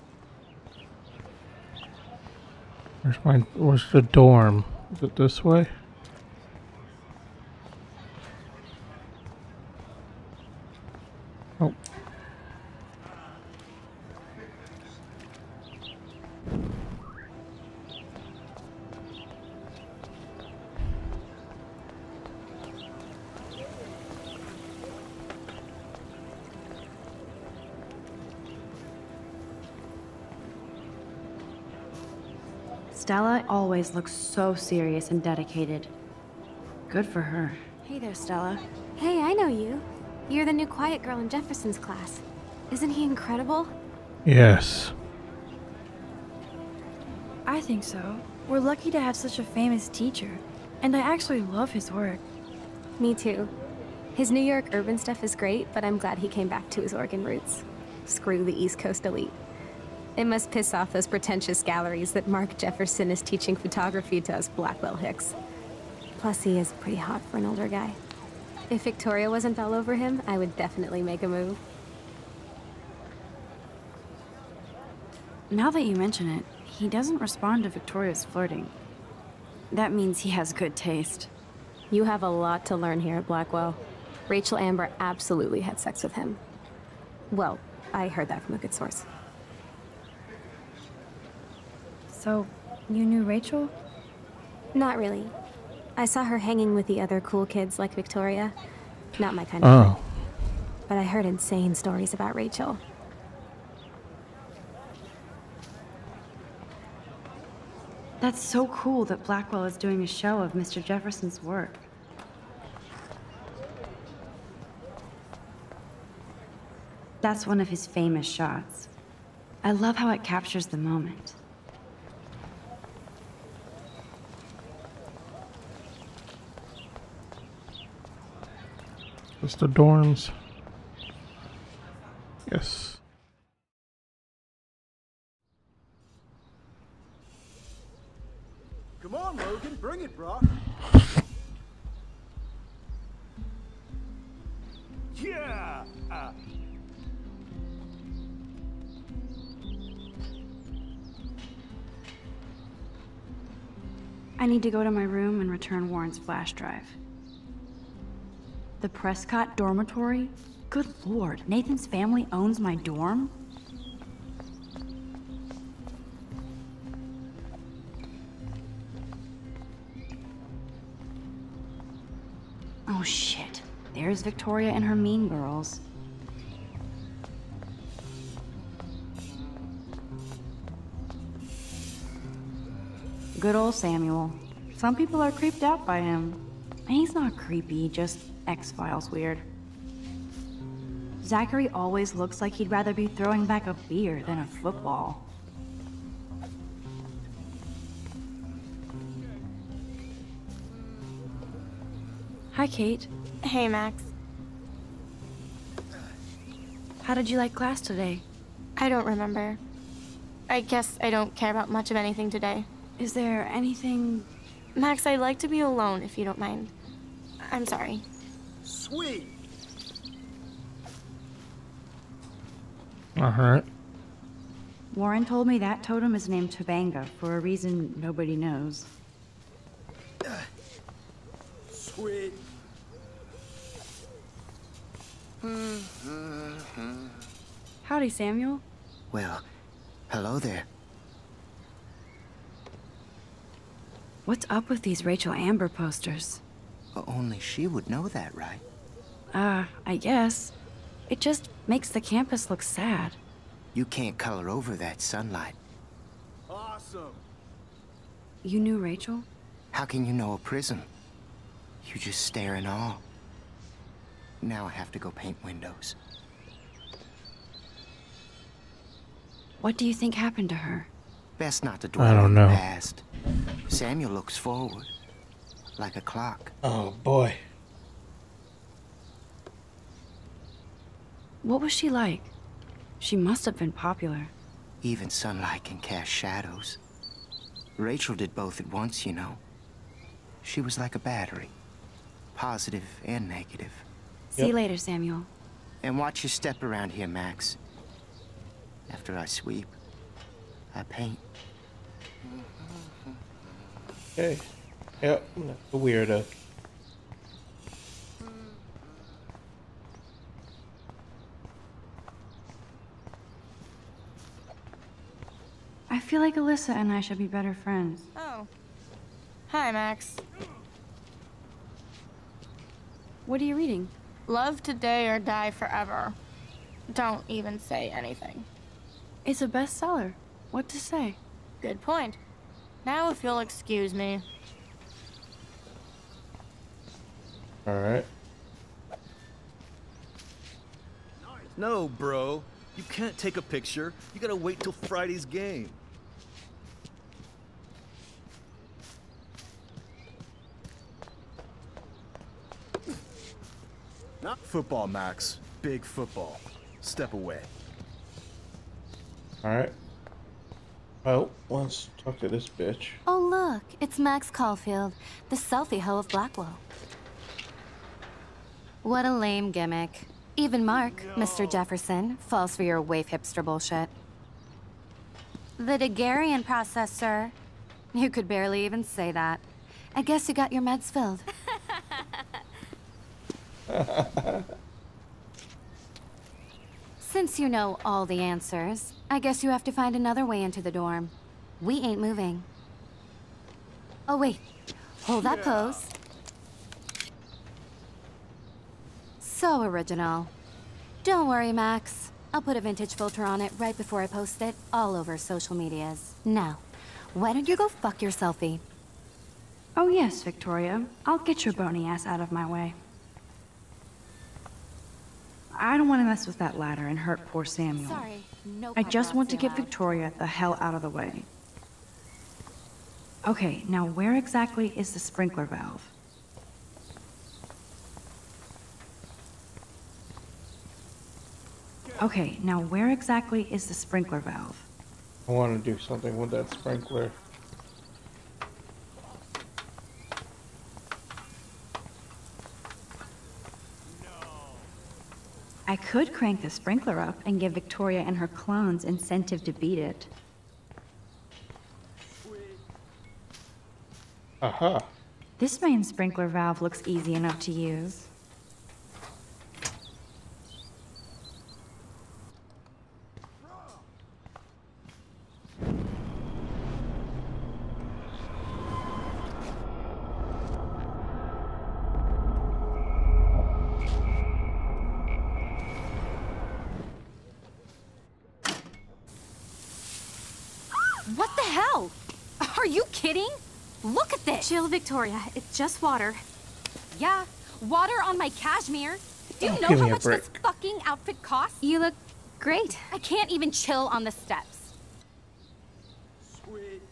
Where's the dorm? Is it this way? Oh. Stella always looks so serious and dedicated. Good for her. Hey there, Stella. Hey, I know you. You're the new quiet girl in Jefferson's class. Isn't he incredible? Yes. I think so. We're lucky to have such a famous teacher. And I actually love his work. Me too. His New York urban stuff is great, but I'm glad he came back to his Oregon roots. Screw the East Coast elite. It must piss off those pretentious galleries that Mark Jefferson is teaching photography to us Blackwell Hicks. Plus, he is pretty hot for an older guy. If Victoria wasn't all over him, I would definitely make a move. Now that you mention it, he doesn't respond to Victoria's flirting. That means he has good taste. You have a lot to learn here at Blackwell. Rachel Amber absolutely had sex with him. Well, I heard that from a good source. So, you knew Rachel? Not really. I saw her hanging with the other cool kids like Victoria. Not my kind of friend. But I heard insane stories about Rachel. That's so cool that Blackwell is doing a show of Mr. Jefferson's work. That's one of his famous shots. I love how it captures the moment. It's the dorms. Yes. Come on, Logan, bring it, bro. Yeah! I need to go to my room and return Warren's flash drive. The Prescott dormitory? Good lord, Nathan's family owns my dorm? Oh shit, there's Victoria and her mean girls. Good old Samuel. Some people are creeped out by him. And he's not creepy, just X-Files weird. Zachary always looks like he'd rather be throwing back a beer than a football. Hi, Kate. Hey, Max. How did you like class today? I don't remember. I guess I don't care about much of anything today. Is there anything... Max, I'd like to be alone, if you don't mind. I'm sorry. Sweet. Alright. Warren told me that totem is named Tobanga for a reason nobody knows. Sweet. Howdy, Samuel. Well, hello there. What's up with these Rachel Amber posters? Only she would know that, right? I guess. It just makes the campus look sad. You can't color over that sunlight. Awesome. You knew Rachel? How can you know a prism? You just stare in awe. Now I have to go paint windows. What do you think happened to her? Best not to I dwell don't on know. the past. Samuel looks forward, like a clock. Oh boy. What was she like? She must have been popular. Even sunlight can cast shadows. Rachel did both at once, you know. She was like a battery. Positive and negative. See you later, Samuel. And watch your step around here, Max. After I sweep, I paint. Okay. Yep, a weirdo. I feel like Alyssa and I should be better friends. Oh. Hi, Max. What are you reading? Love Today or Die Forever. Don't even say anything. It's a bestseller. What to say? Good point. Now if you'll excuse me. Alright. No, bro. You can't take a picture. You gotta wait till Friday's game. Not football, Max. Big football. Step away. Alright. Well, let's talk to this bitch. Oh, look, it's Max Caulfield, the selfie hoe of Blackwell. What a lame gimmick. Even Mark, Mr. Jefferson, falls for your waif hipster bullshit. The Daguerrean process, sir. You could barely even say that. I guess you got your meds filled. Since you know all the answers, I guess you have to find another way into the dorm. We ain't moving. Oh, wait. Hold that pose. So original. Don't worry, Max. I'll put a vintage filter on it right before I post it all over social medias. Now, why don't you go fuck your selfie? Oh yes, Victoria. I'll get your bony ass out of my way. I don't want to mess with that ladder and hurt poor Samuel. Sorry, no I just want to paparazzi get allowed. Victoria the hell out of the way. Okay, now where exactly is the sprinkler valve? Okay, now where exactly is the sprinkler valve? I want to do something with that sprinkler. I could crank the sprinkler up and give Victoria and her clones incentive to beat it. Aha. This main sprinkler valve looks easy enough to use. What the hell? Are you kidding? Look at this! Chill, Victoria. It's just water. Yeah, water on my cashmere. Do you Oh, know give how me a much this break. fucking outfit costs? You look great. I can't even chill on the steps. Sweet.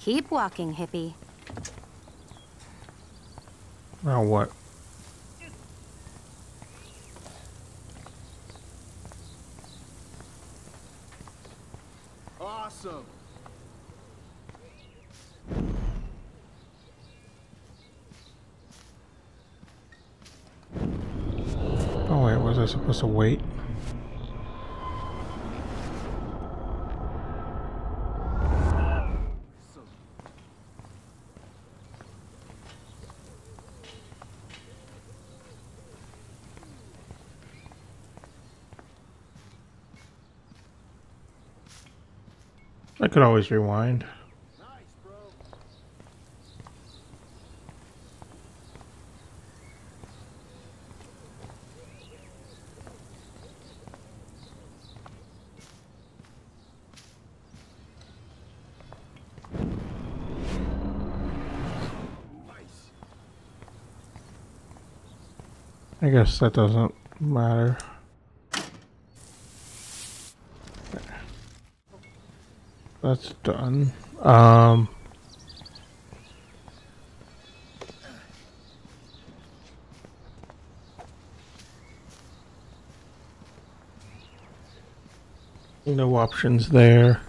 Keep walking, hippie. Now what? Awesome. Oh wait, was I supposed to wait? I could always rewind. I guess that doesn't matter. That's done. No options there.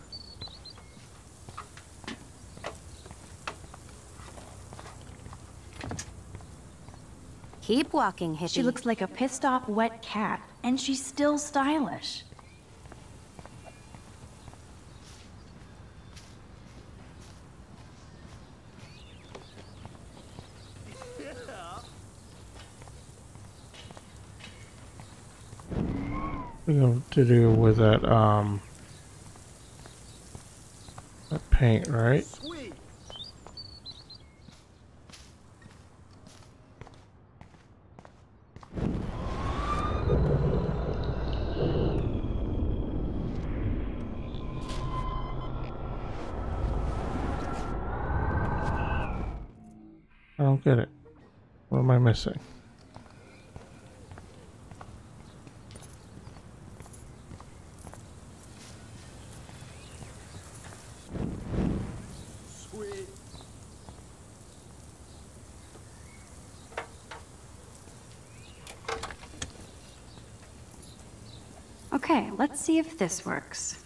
Keep walking, hippie. She looks like a pissed off wet cat, and she's still stylish. We have to do with that that paint, right? Sweet. I don't get it. What am I missing? Sweet. Okay, let's see if this works.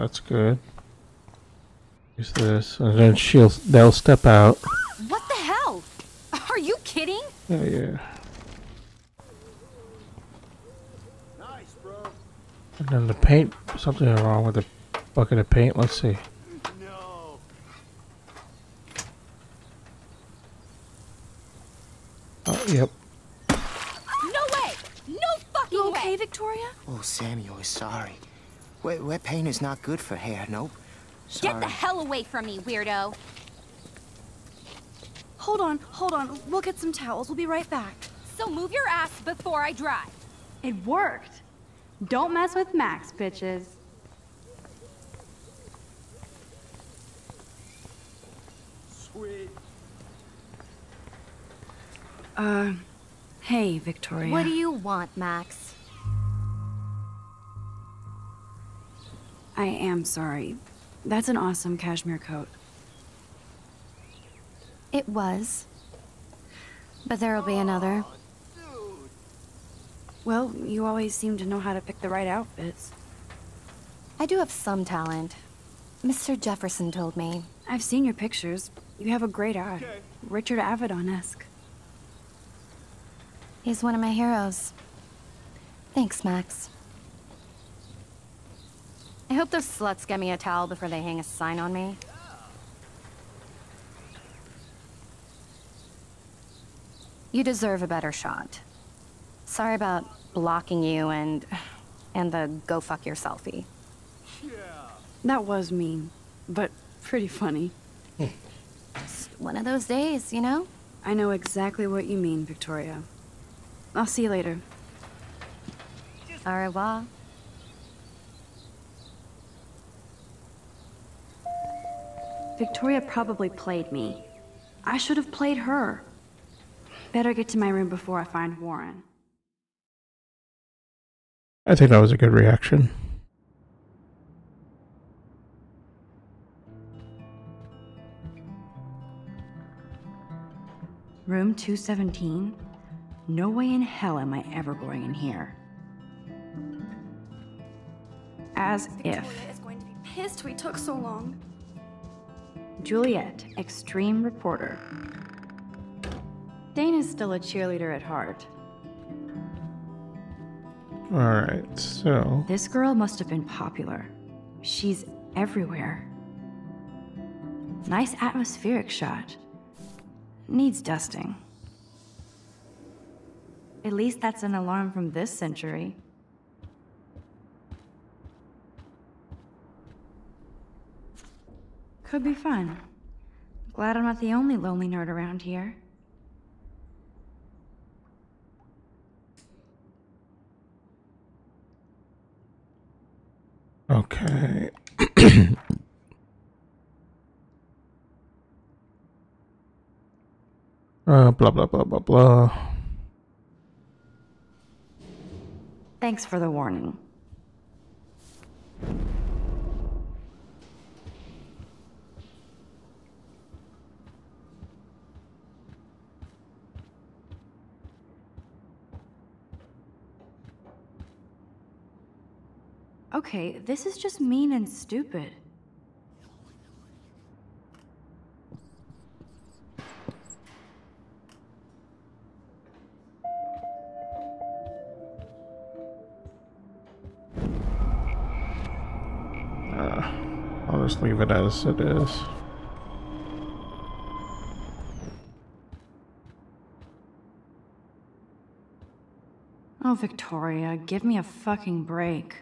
that's good. Use this, and then they'll step out. What the hell? Are you kidding? Oh yeah. Nice, bro. And then the paint, something wrong with the bucket of paint. Let's see. No. Oh, yep. No way! No fucking You okay, way! Victoria? Oh, Samuel is sorry. Wet paint is not good for hair, nope. Sorry. Get the hell away from me, weirdo! Hold on. We'll get some towels. We'll be right back. So move your ass before I drive. It worked. Don't mess with Max, bitches. Sweet. Hey, Victoria. What do you want, Max? I am sorry. That's an awesome cashmere coat. It was. But there'll be another. Well, you always seem to know how to pick the right outfits. I do have some talent. Mr. Jefferson told me. I've seen your pictures. You have a great eye. Okay. Richard Avedon-esque. He's one of my heroes. Thanks, Max. I hope those sluts get me a towel before they hang a sign on me. You deserve a better shot. Sorry about blocking you and the go fuck your selfie. That was mean, but pretty funny. Just one of those days, you know? I know exactly what you mean, Victoria. I'll see you later. Au revoir. Victoria probably played me. I should have played her. Better get to my room before I find Warren. I think that was a good reaction. Room 217? No way in hell am I ever going in here. As if. Victoria is going to be pissed we took so long. Juliet, extreme reporter. Dana's still a cheerleader at heart. Alright, so... This girl must have been popular. She's everywhere. Nice atmospheric shot. Needs dusting. At least that's an alarm from this century. Could be fun. Glad I'm not the only lonely nerd around here. Okay. Blah, blah, blah, blah, blah. Thanks for the warning. Okay, this is just mean and stupid. I'll just leave it as it is. Oh, Victoria, give me a fucking break.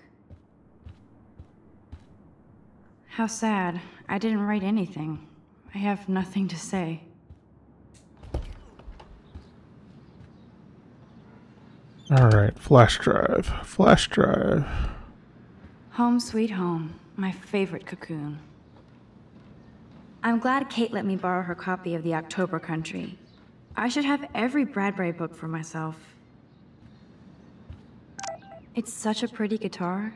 How sad. I didn't write anything. I have nothing to say. Alright, flash drive. Flash drive. Home sweet home. My favorite cocoon. I'm glad Kate let me borrow her copy of The October Country. I should have every Bradbury book for myself. It's such a pretty guitar.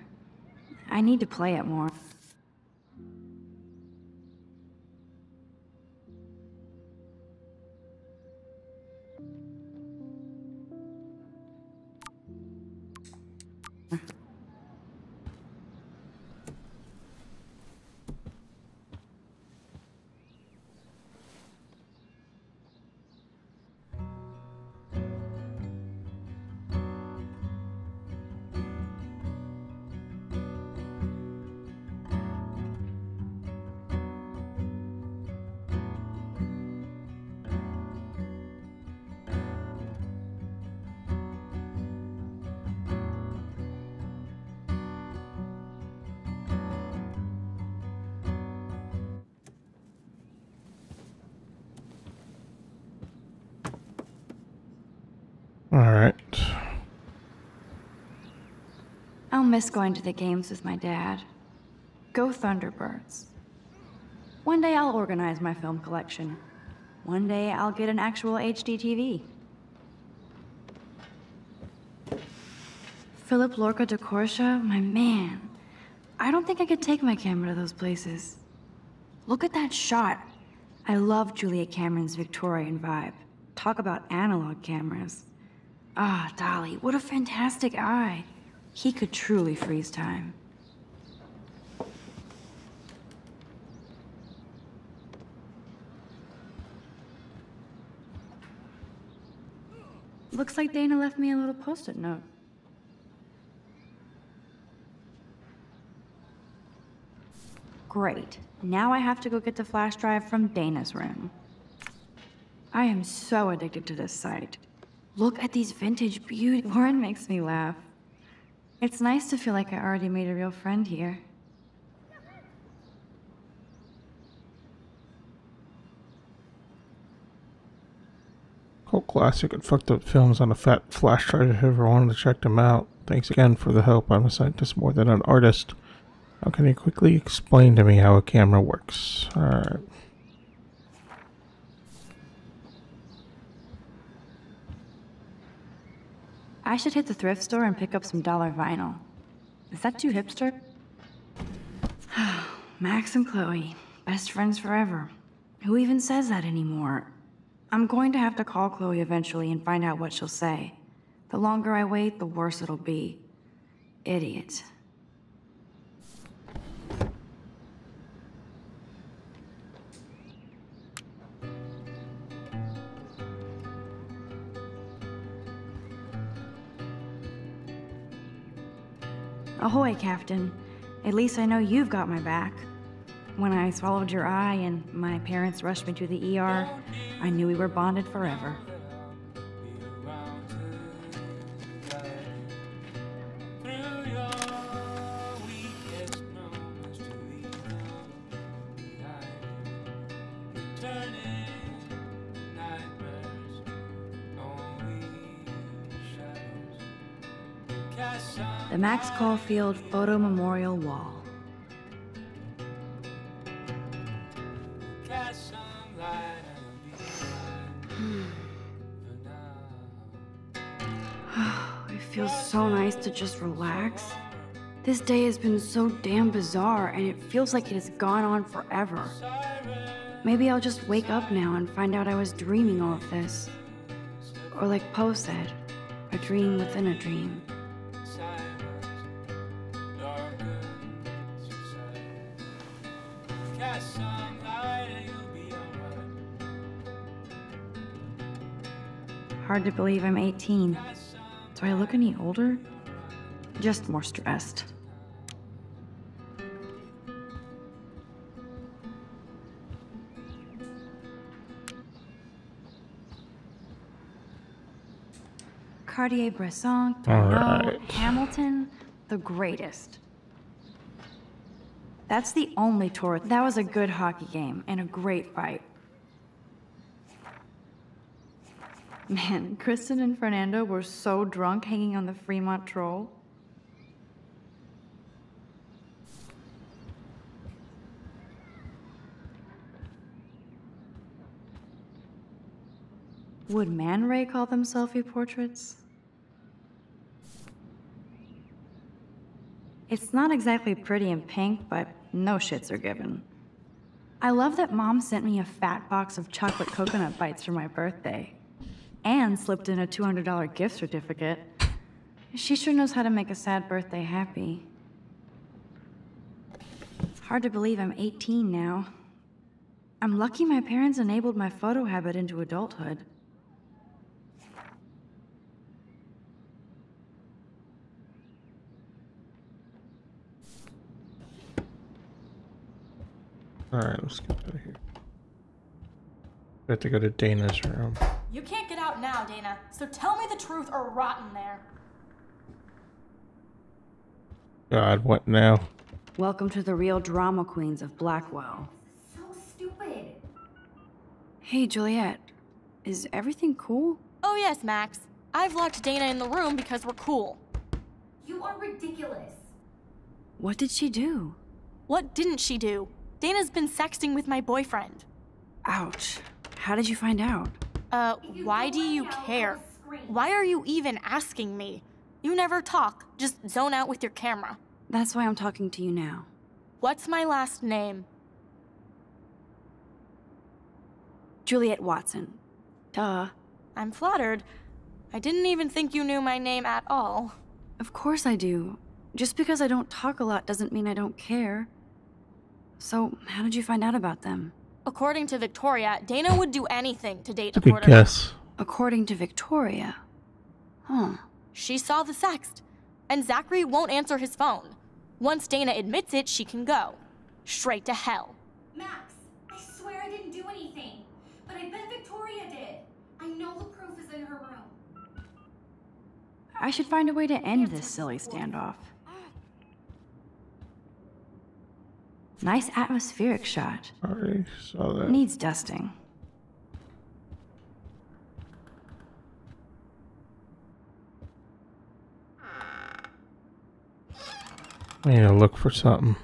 I need to play it more. Alright. I'll miss going to the games with my dad. Go Thunderbirds. One day I'll organize my film collection. One day I'll get an actual HD TV. Philip Lorca de Corsia, my man. I don't think I could take my camera to those places. Look at that shot. I love Julia Cameron's Victorian vibe. Talk about analog cameras. Ah, Dolly, what a fantastic eye. He could truly freeze time. Looks like Dana left me a little post-it note. Great. Now I have to go get the flash drive from Dana's room. I am so addicted to this site. Look at these vintage beauty. Warren makes me laugh. It's nice to feel like I already made a real friend here. Cult classic and fucked up films on a fat flash drive if you ever wanted to check them out. Thanks again for the help. I'm a scientist more than an artist. How can you quickly explain to me how a camera works? Alright. I should hit the thrift store and pick up some dollar vinyl. Is that too hipster? Max and Chloe, best friends forever. Who even says that anymore? I'm going to have to call Chloe eventually and find out what she'll say. The longer I wait, the worse it'll be. Idiot. Ahoy, Captain. At least I know you've got my back. When I swallowed your eye and my parents rushed me to the ER, I knew we were bonded forever. The Max Caulfield Photo Memorial Wall. It feels so nice to just relax. This day has been so damn bizarre, and it feels like it has gone on forever. Maybe I'll just wake up now and find out I was dreaming all of this. Or like Poe said, a dream within a dream. Hard to believe I'm 18. Do I look any older? Just more stressed. Cartier-Bresson, Renault, Hamilton, the greatest. That's the only tour. That was a good hockey game and a great fight. Man, Kristen and Fernando were so drunk hanging on the Fremont Troll. Would Man Ray call them selfie portraits? It's not exactly pretty and pink, but no shits are given. I love that Mom sent me a fat box of chocolate coconut bites for my birthday. And slipped in a $200 gift certificate. She sure knows how to make a sad birthday happy. Hard to believe I'm 18 now. I'm lucky my parents enabled my photo habit into adulthood. Alright, let's get out of here. We have to go to Dana's room. You can't get out now, Dana, so tell me the truth or rot in there. God, what now? Welcome to the real drama queens of Blackwell. So stupid. Hey, Juliet. Is everything cool? Oh yes, Max. I've locked Dana in the room because we're cool. You are ridiculous. What did she do? What didn't she do? Dana's been sexting with my boyfriend. Ouch. How did you find out? Why do you care? Why are you even asking me? You never talk, just zone out with your camera. That's why I'm talking to you now. What's my last name? Juliet Watson. Duh. I'm flattered. I didn't even think you knew my name at all. Of course I do. Just because I don't talk a lot doesn't mean I don't care. So, how did you find out about them? According to Victoria, Dana would do anything to date a Good Porter. guess. According to Victoria. Huh. She saw the sext, and Zachary won't answer his phone. Once Dana admits it, she can go. Straight to hell. Max, I swear I didn't do anything. But I bet Victoria did. I know the proof is in her room. I should find a way to end this silly standoff. Nice atmospheric shot. Already saw that. Needs dusting. I need to look for something.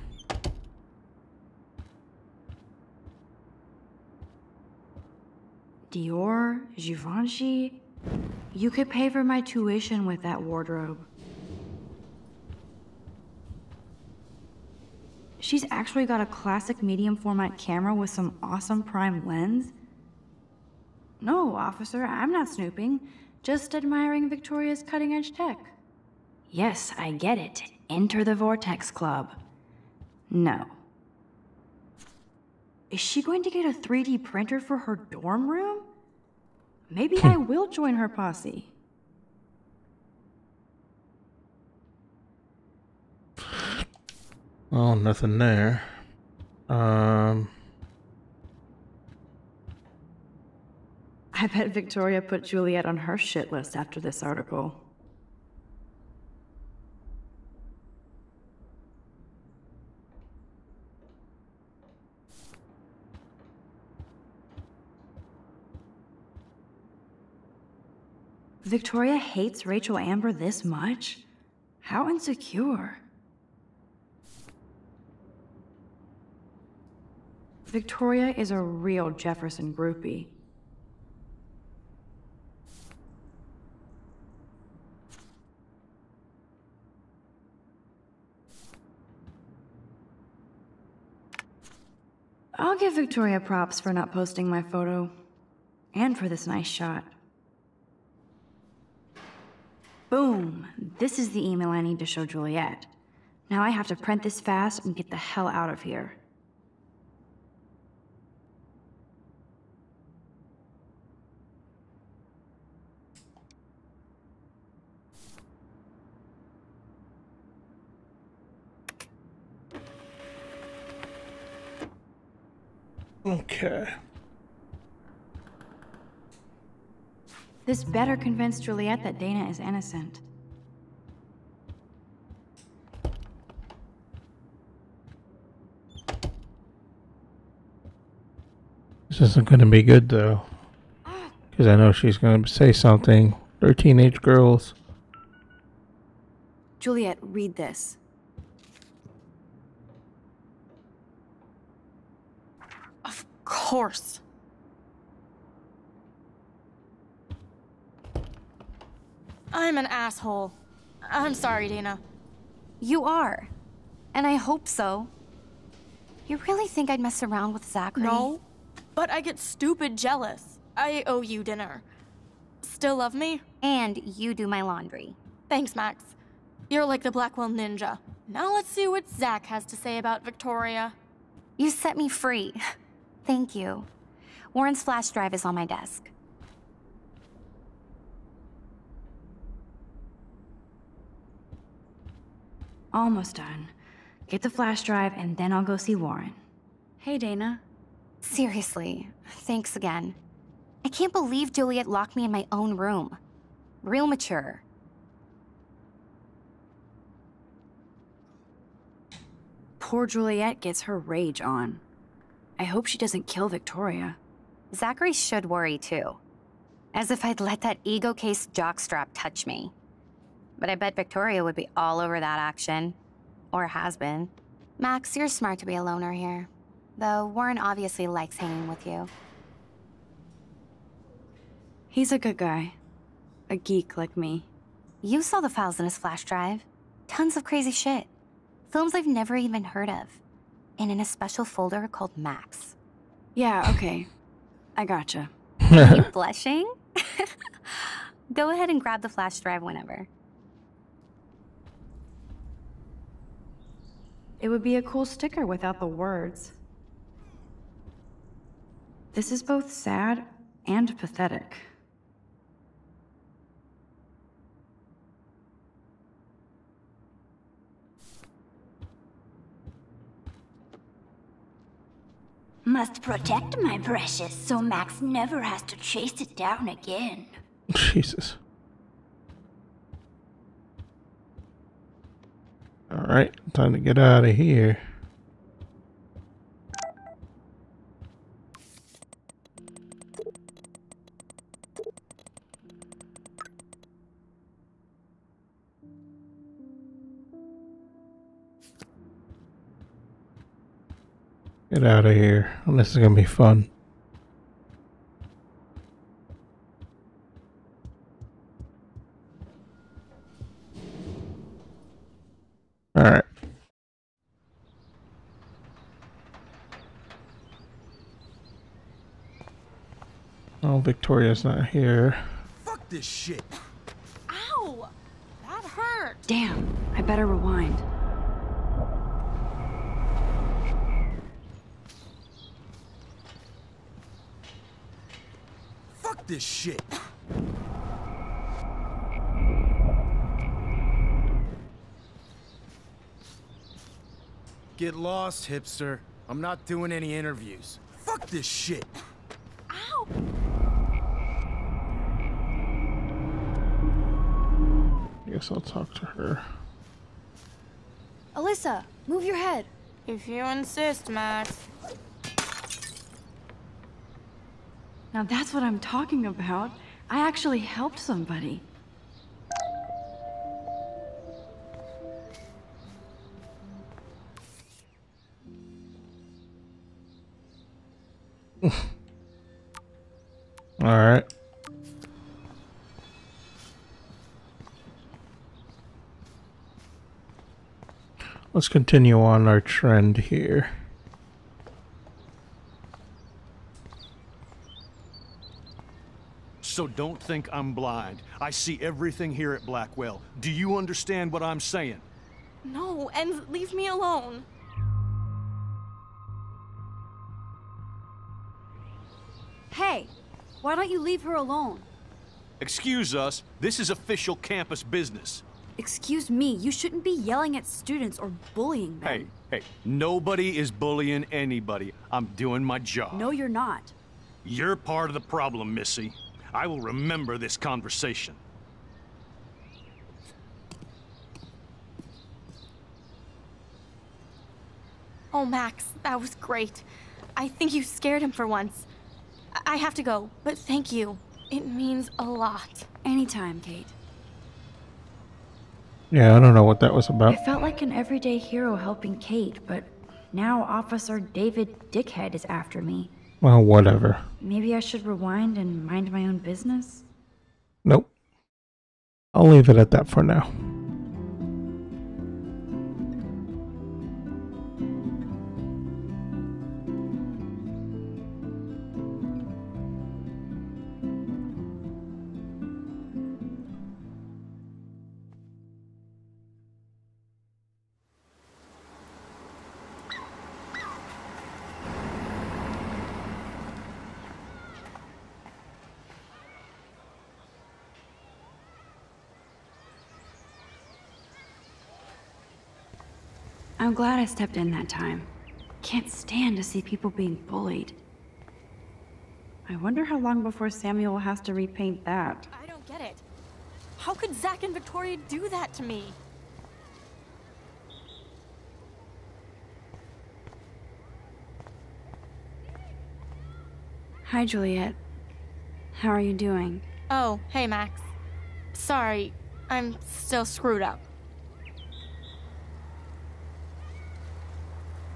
Dior, Givenchy. You could pay for my tuition with that wardrobe. She's actually got a classic medium format camera with some awesome prime lens. No, officer, I'm not snooping. Just admiring Victoria's cutting edge tech. Yes, I get it. Enter the Vortex Club. No. Is she going to get a 3D printer for her dorm room? Maybe I will join her posse. Oh, nothing there. I bet Victoria put Juliet on her shit list after this article. Victoria hates Rachel Amber this much? How insecure. Victoria is a real Jefferson groupie. I'll give Victoria props for not posting my photo. And for this nice shot. Boom! This is the email I need to show Juliet. Now I have to print this fast and get the hell out of here. Okay. This better convince Juliet that Dana is innocent. This isn't going to be good, though. Because I know she's going to say something. They're teenage girls. Juliet, read this. Of course. I'm an asshole. I'm sorry, Dana. You are. And I hope so. You really think I'd mess around with Zachary? No, but I get stupid jealous. I owe you dinner. Still love me? And you do my laundry. Thanks, Max. You're like the Blackwell Ninja. Now let's see what Zach has to say about Victoria. You set me free. Thank you. Warren's flash drive is on my desk. Almost done. Get the flash drive and then I'll go see Warren. Hey, Dana. Seriously, thanks again. I can't believe Juliet locked me in my own room. Real mature. Poor Juliet gets her rage on. I hope she doesn't kill Victoria. Zachary should worry too. As if I'd let that ego-cased jockstrap touch me. But I bet Victoria would be all over that action. Or has been. Max, you're smart to be a loner here. Though Warren obviously likes hanging with you. He's a good guy. A geek like me. You saw the files in his flash drive. Tons of crazy shit. Films I've never even heard of. And in a special folder called Max. Yeah, okay. I gotcha. Are you blushing? Go ahead and grab the flash drive whenever. It would be a cool sticker without the words. This is both sad and pathetic. Must protect my precious so Max never has to chase it down again. Jesus. Alright, time to get out of here. Get out of here. This is gonna be fun. Alright. Oh, Victoria's not here. Fuck this shit. Ow! That hurt. Damn, I better rewind. Fuck this shit. Get lost, hipster. I'm not doing any interviews. Fuck this shit. Ow! I guess I'll talk to her. Alyssa, move your head. If you insist, Max. Now that's what I'm talking about. I actually helped somebody. Alright. Let's continue on our trend here. So don't think I'm blind. I see everything here at Blackwell. Do you understand what I'm saying? No, and leave me alone. Hey, why don't you leave her alone? Excuse us, this is official campus business. Excuse me, you shouldn't be yelling at students or bullying them. Hey, nobody is bullying anybody. I'm doing my job. No, you're not. You're part of the problem, Missy. I will remember this conversation. Oh, Max, that was great. I think you scared him for once. I have to go, but thank you. It means a lot. Anytime, Kate. Yeah, I don't know what that was about. I felt like an everyday hero helping Kate, but now Officer David Dickhead is after me. Well, whatever. Maybe I should rewind and mind my own business? Nope. I'll leave it at that for now. I'm glad I stepped in that time. Can't stand to see people being bullied. I wonder how long before Samuel has to repaint that. I don't get it. How could Zach and Victoria do that to me? Hi, Juliet. How are you doing? Oh, hey, Max. Sorry, I'm still screwed up.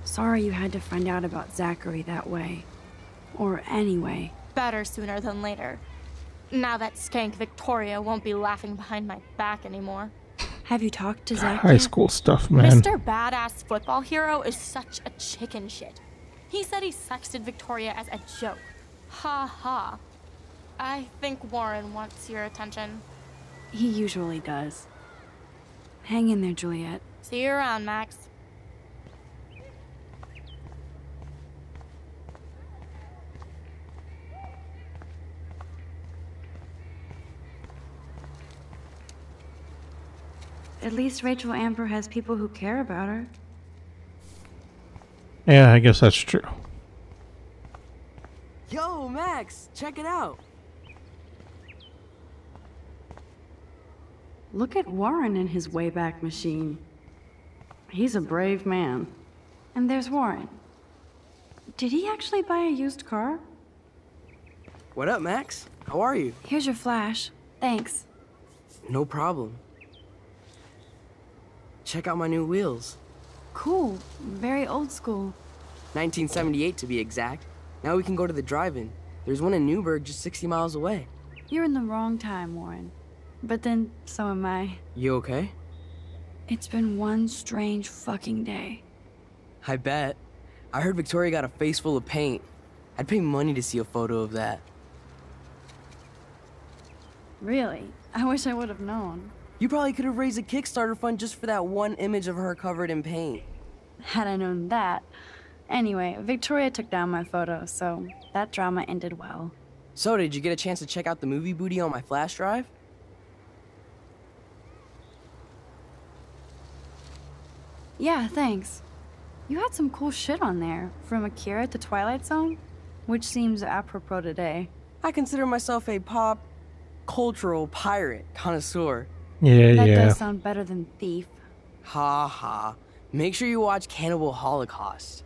Sorry you had to find out about Zachary that way. Or anyway. Better sooner than later. Now that skank Victoria won't be laughing behind my back anymore. Have you talked to Zach High yet? school stuff, man. Mr. Badass Football Hero is such a chicken shit. He said he sexted Victoria as a joke. Ha ha. I think Warren wants your attention. He usually does. Hang in there, Juliet. See you around, Max. At least Rachel Amber has people who care about her. Yeah, I guess that's true. Yo, Max, check it out. Look at Warren in his Wayback Machine. He's a brave man. And there's Warren. Did he actually buy a used car? What up, Max? How are you? Here's your flash. Thanks. No problem. Check out my new wheels. Cool. Very old school. 1978 to be exact. Now we can go to the drive-in. There's one in Newburgh just 60 miles away. You're in the wrong time, Warren. But then, so am I. You okay? It's been one strange fucking day. I bet. I heard Victoria got a face full of paint. I'd pay money to see a photo of that. Really? I wish I would have known. You probably could have raised a Kickstarter fund just for that one image of her covered in paint. Had I known that. Anyway, Victoria took down my photo, so that drama ended well. So, did you get a chance to check out the movie booty on my flash drive? Yeah, thanks. You had some cool shit on there, from Akira to Twilight Zone, which seems apropos today. I consider myself a pop cultural pirate connoisseur. Yeah, that yeah. does sound better than thief. Ha ha. Make sure you watch Cannibal Holocaust.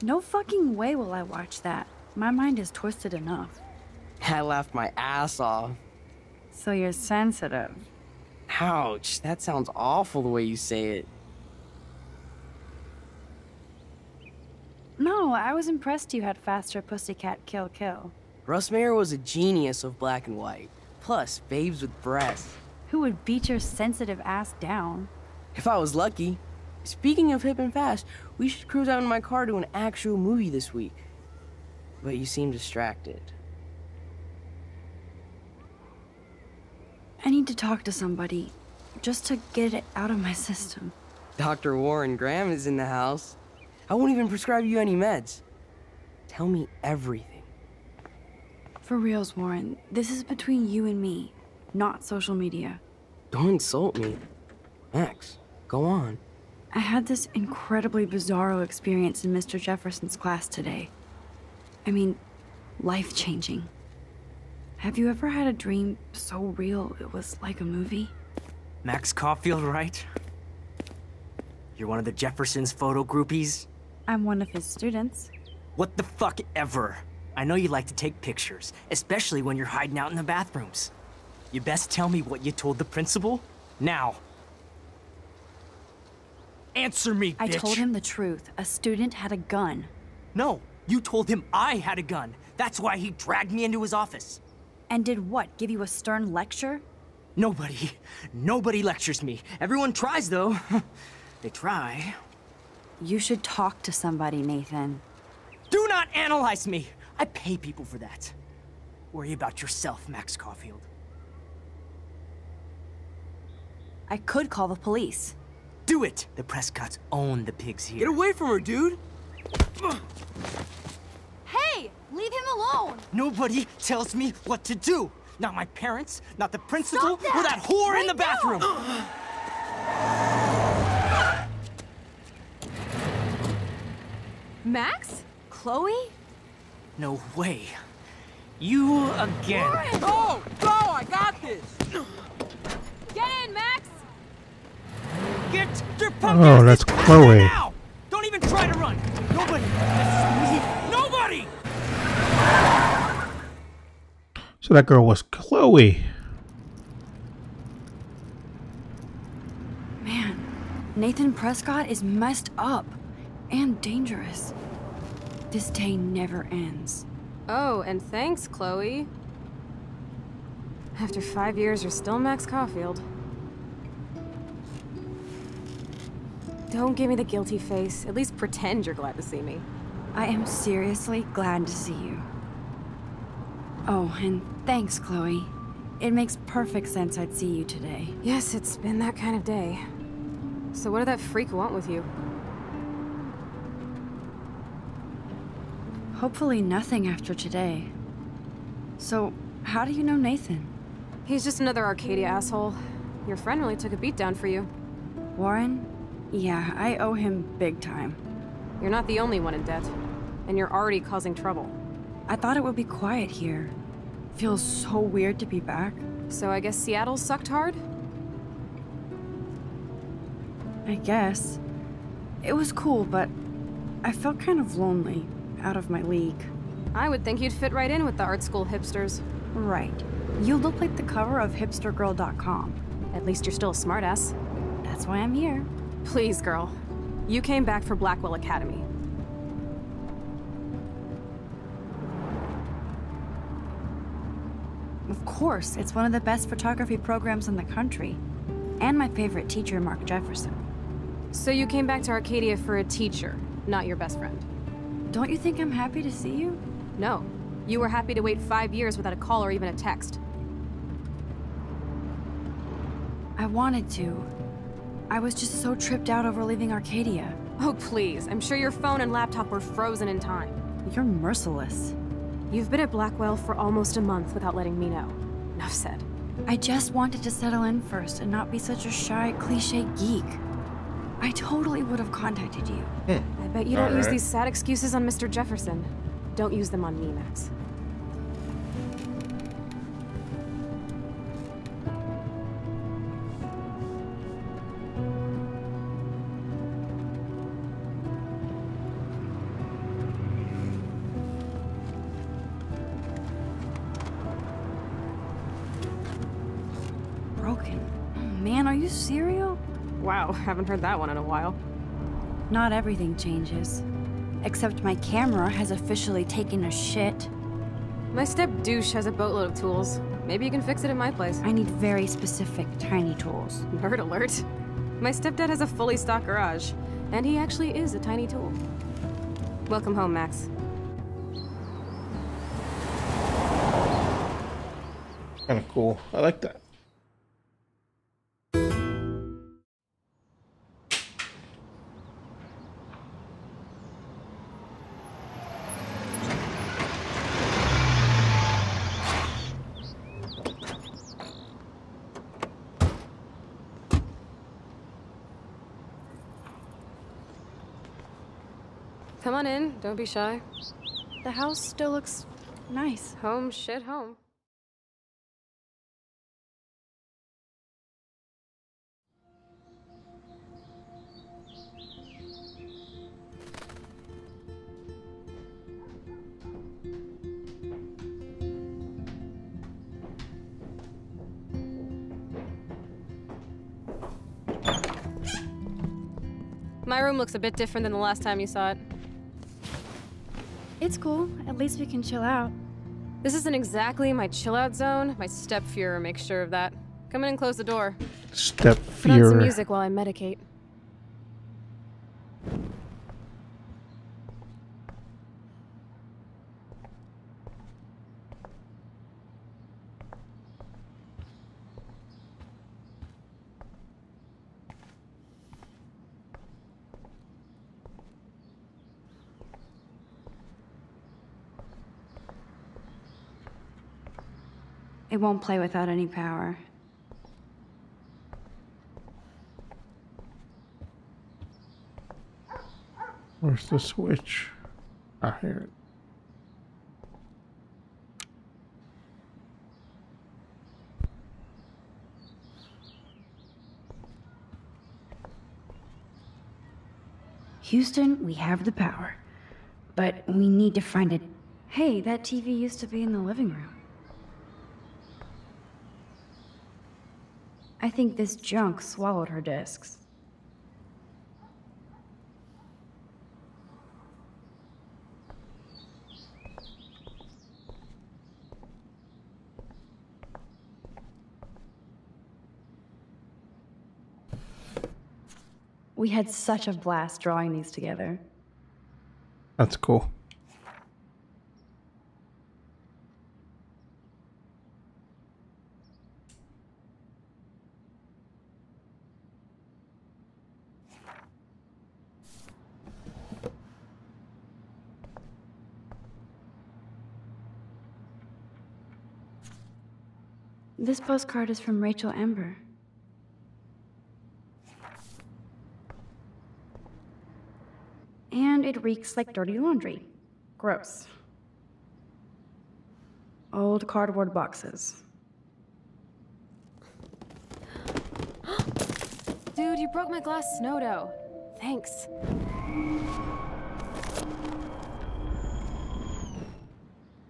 No fucking way will I watch that. My mind is twisted enough. I laughed my ass off. So you're sensitive. Ouch, that sounds awful the way you say it. No, I was impressed you had faster Pussycat Kill Kill. Russ Meyer was a genius of black and white. Plus, babes with breasts. Who would beat your sensitive ass down? If I was lucky. Speaking of hip and fast, we should cruise out in my car to an actual movie this week. But you seem distracted. I need to talk to somebody, just to get it out of my system. Dr. Warren Graham is in the house. I won't even prescribe you any meds. Tell me everything. For reals, Warren, this is between you and me, not social media. Don't insult me. Max, go on. I had this incredibly bizarro experience in Mr. Jefferson's class today. I mean, life-changing. Have you ever had a dream so real it was like a movie? Max Caulfield, right? You're one of the Jefferson's photo groupies? I'm one of his students. What the fuck ever? I know you like to take pictures, especially when you're hiding out in the bathrooms. You best tell me what you told the principal, now. Answer me, bitch! I told him the truth. A student had a gun. No, you told him I had a gun. That's why he dragged me into his office. And did what, give you a stern lecture? Nobody lectures me. Everyone tries, though. They try. You should talk to somebody, Nathan. Do not analyze me! I pay people for that. Worry about yourself, Max Caulfield. I could call the police. Do it! The Prescotts own the pigs here. Get away from her, dude! Hey! Leave him alone! Nobody tells me what to do! Not my parents, not the principal, or that whore in the bathroom! Max? Chloe? No way. You again. Warren! Go! Go! I got this! Get in, Max! Get your punk Oh, that's Chloe. Now! Don't even try to run! Nobody! Nobody! So that girl was Chloe. Man, Nathan Prescott is messed up and dangerous. This day never ends. Oh, and thanks, Chloe. After 5 years, you're still Max Caulfield. Don't give me the guilty face. At least pretend you're glad to see me. I am seriously glad to see you. Oh, and thanks, Chloe. It makes perfect sense I'd see you today. Yes, it's been that kind of day. So what did that freak want with you? Hopefully nothing after today. So, how do you know Nathan? He's just another Arcadia asshole. Your friend really took a beat down for you. Warren? Yeah, I owe him big time. You're not the only one in debt. And you're already causing trouble. I thought it would be quiet here. Feels so weird to be back. So I guess Seattle sucked hard? I guess. It was cool, but I felt kind of lonely, out of my league. I would think you'd fit right in with the art school hipsters. Right. You look like the cover of hipstergirl.com. At least you're still a smartass. That's why I'm here. Please, girl. You came back for Blackwell Academy. Of course, it's one of the best photography programs in the country. And my favorite teacher, Mark Jefferson. So you came back to Arcadia for a teacher, not your best friend. Don't you think I'm happy to see you? No. You were happy to wait 5 years without a call or even a text. I wanted to. I was just so tripped out over leaving Arcadia. Oh, please. I'm sure your phone and laptop were frozen in time. You're merciless. You've been at Blackwell for almost a month without letting me know. Enough said. I just wanted to settle in first and not be such a shy, cliché geek. I totally would have contacted you. I bet you don't use these sad excuses on Mr. Jefferson. Don't use them on me, Max. Broken. Oh man, are you serial? Wow, haven't heard that one in a while. Not everything changes. Except my camera has officially taken a shit. My step-douche has a boatload of tools. Maybe you can fix it at my place. I need very specific, tiny tools. Nerd alert. My stepdad has a fully stocked garage, and he actually is a tiny tool. Welcome home, Max. Kind of cool. I like that. Come on in, don't be shy. The house still looks nice. Home shit home. My room looks a bit different than the last time you saw it. It's cool. At least we can chill out. This isn't exactly my chill-out zone. My step-Fuhrer makes sure of that. Come in and close the door. Put on some Step-Fuhrer. music while I medicate. It won't play without any power. Where's the switch? I hear it. Houston, we have the power. But we need to find it. Hey, that TV used to be in the living room. I think this junk swallowed her discs. We had such a blast drawing these together. That's cool. This postcard is from Rachel Ember. And it reeks like dirty laundry. Gross. Old cardboard boxes. Dude, you broke my glass snow dough. Thanks.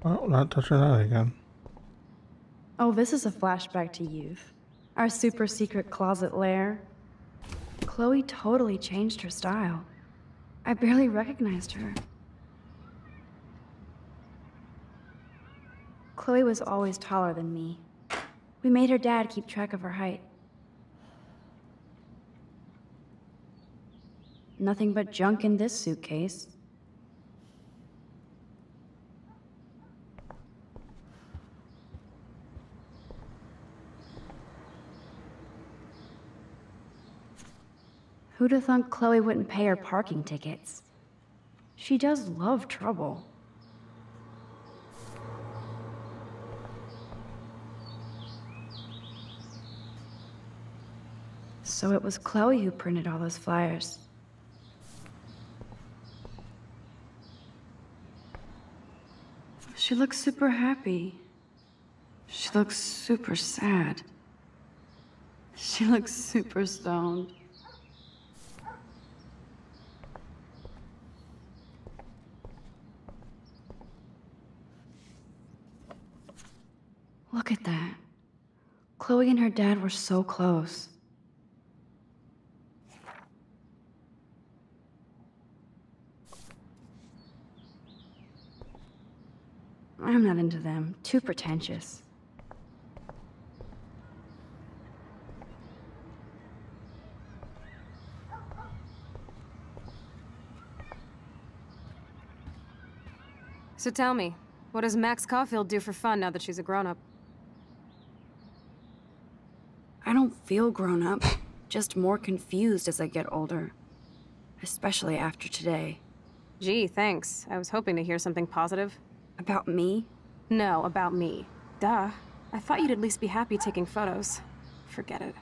Oh, not touching that again. Oh, this is a flashback to youth. Our super secret closet lair. Chloe totally changed her style. I barely recognized her. Chloe was always taller than me. We made her dad keep track of her height. Nothing but junk in this suitcase. Who'd have thought Chloe wouldn't pay her parking tickets? She does love trouble. So it was Chloe who printed all those flyers. She looks super happy. She looks super sad. She looks super stoned. Look at that. Chloe and her dad were so close. I'm not into them. Too pretentious. So tell me, what does Max Caulfield do for fun now that she's a grown-up? I don't feel grown up, just more confused as I get older. Especially after today. Gee, thanks. I was hoping to hear something positive. About me? No, about me. Duh. I thought you'd at least be happy taking photos. Forget it.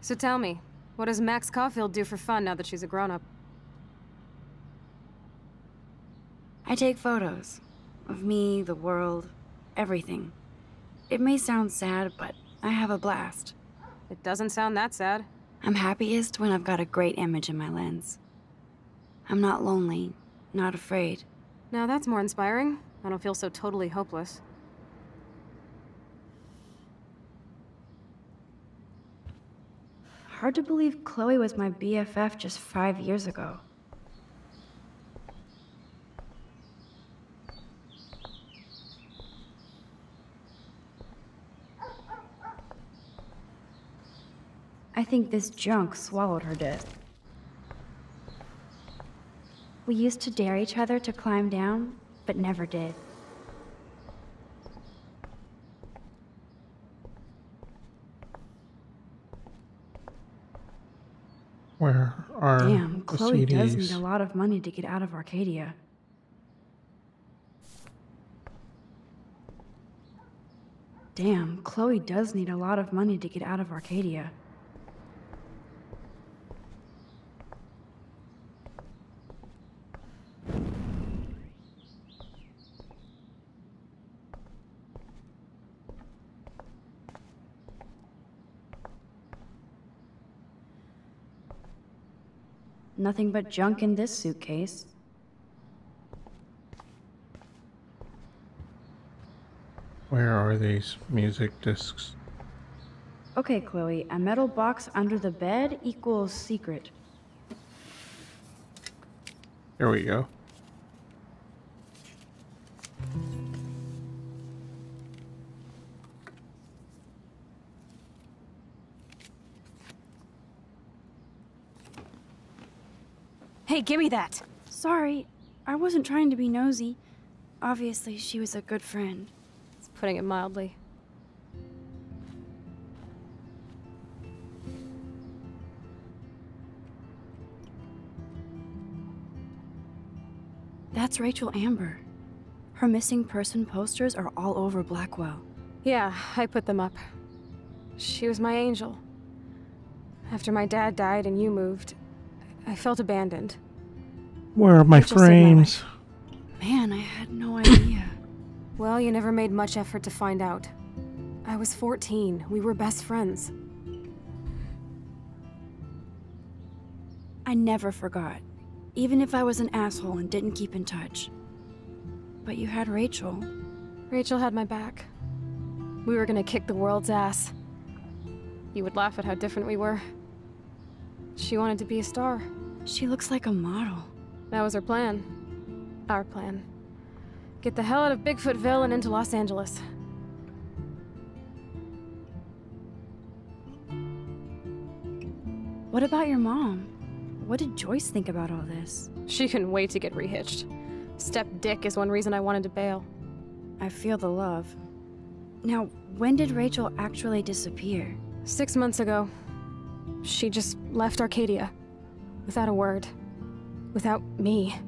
So tell me, what does Max Caulfield do for fun now that she's a grown-up? I take photos. Of me, the world, everything. It may sound sad, but I have a blast. It doesn't sound that sad. I'm happiest when I've got a great image in my lens. I'm not lonely, not afraid. Now that's more inspiring. I don't feel so totally hopeless. Hard to believe Chloe was my BFF just 5 years ago. I think this junk swallowed her disc. We used to dare each other to climb down, but never did. Where are Damn, the Chloe CDs? does need a lot of money to get out of Arcadia. Damn, Chloe does need a lot of money to get out of Arcadia. Nothing but junk in this suitcase. Where are these music discs? Okay, Chloe, a metal box under the bed equals secret. There we go. Hey, give me that! Sorry, I wasn't trying to be nosy. Obviously, she was a good friend. It's putting it mildly. That's Rachel Amber. Her missing person posters are all over Blackwell. Yeah, I put them up. She was my angel. After my dad died and you moved, I felt abandoned. Where are my frames? Man, I had no idea. Well, you never made much effort to find out. I was 14. We were best friends. I never forgot. Even if I was an asshole and didn't keep in touch. But you had Rachel. Rachel had my back. We were gonna kick the world's ass. You would laugh at how different we were. She wanted to be a star. She looks like a model. That was her plan. Our plan. Get the hell out of Bigfootville and into Los Angeles. What about your mom? What did Joyce think about all this? She couldn't wait to get rehitched. Step dick is one reason I wanted to bail. I feel the love. Now, when did Rachel actually disappear? 6 months ago. She just left Arcadia. Without a word. Without me.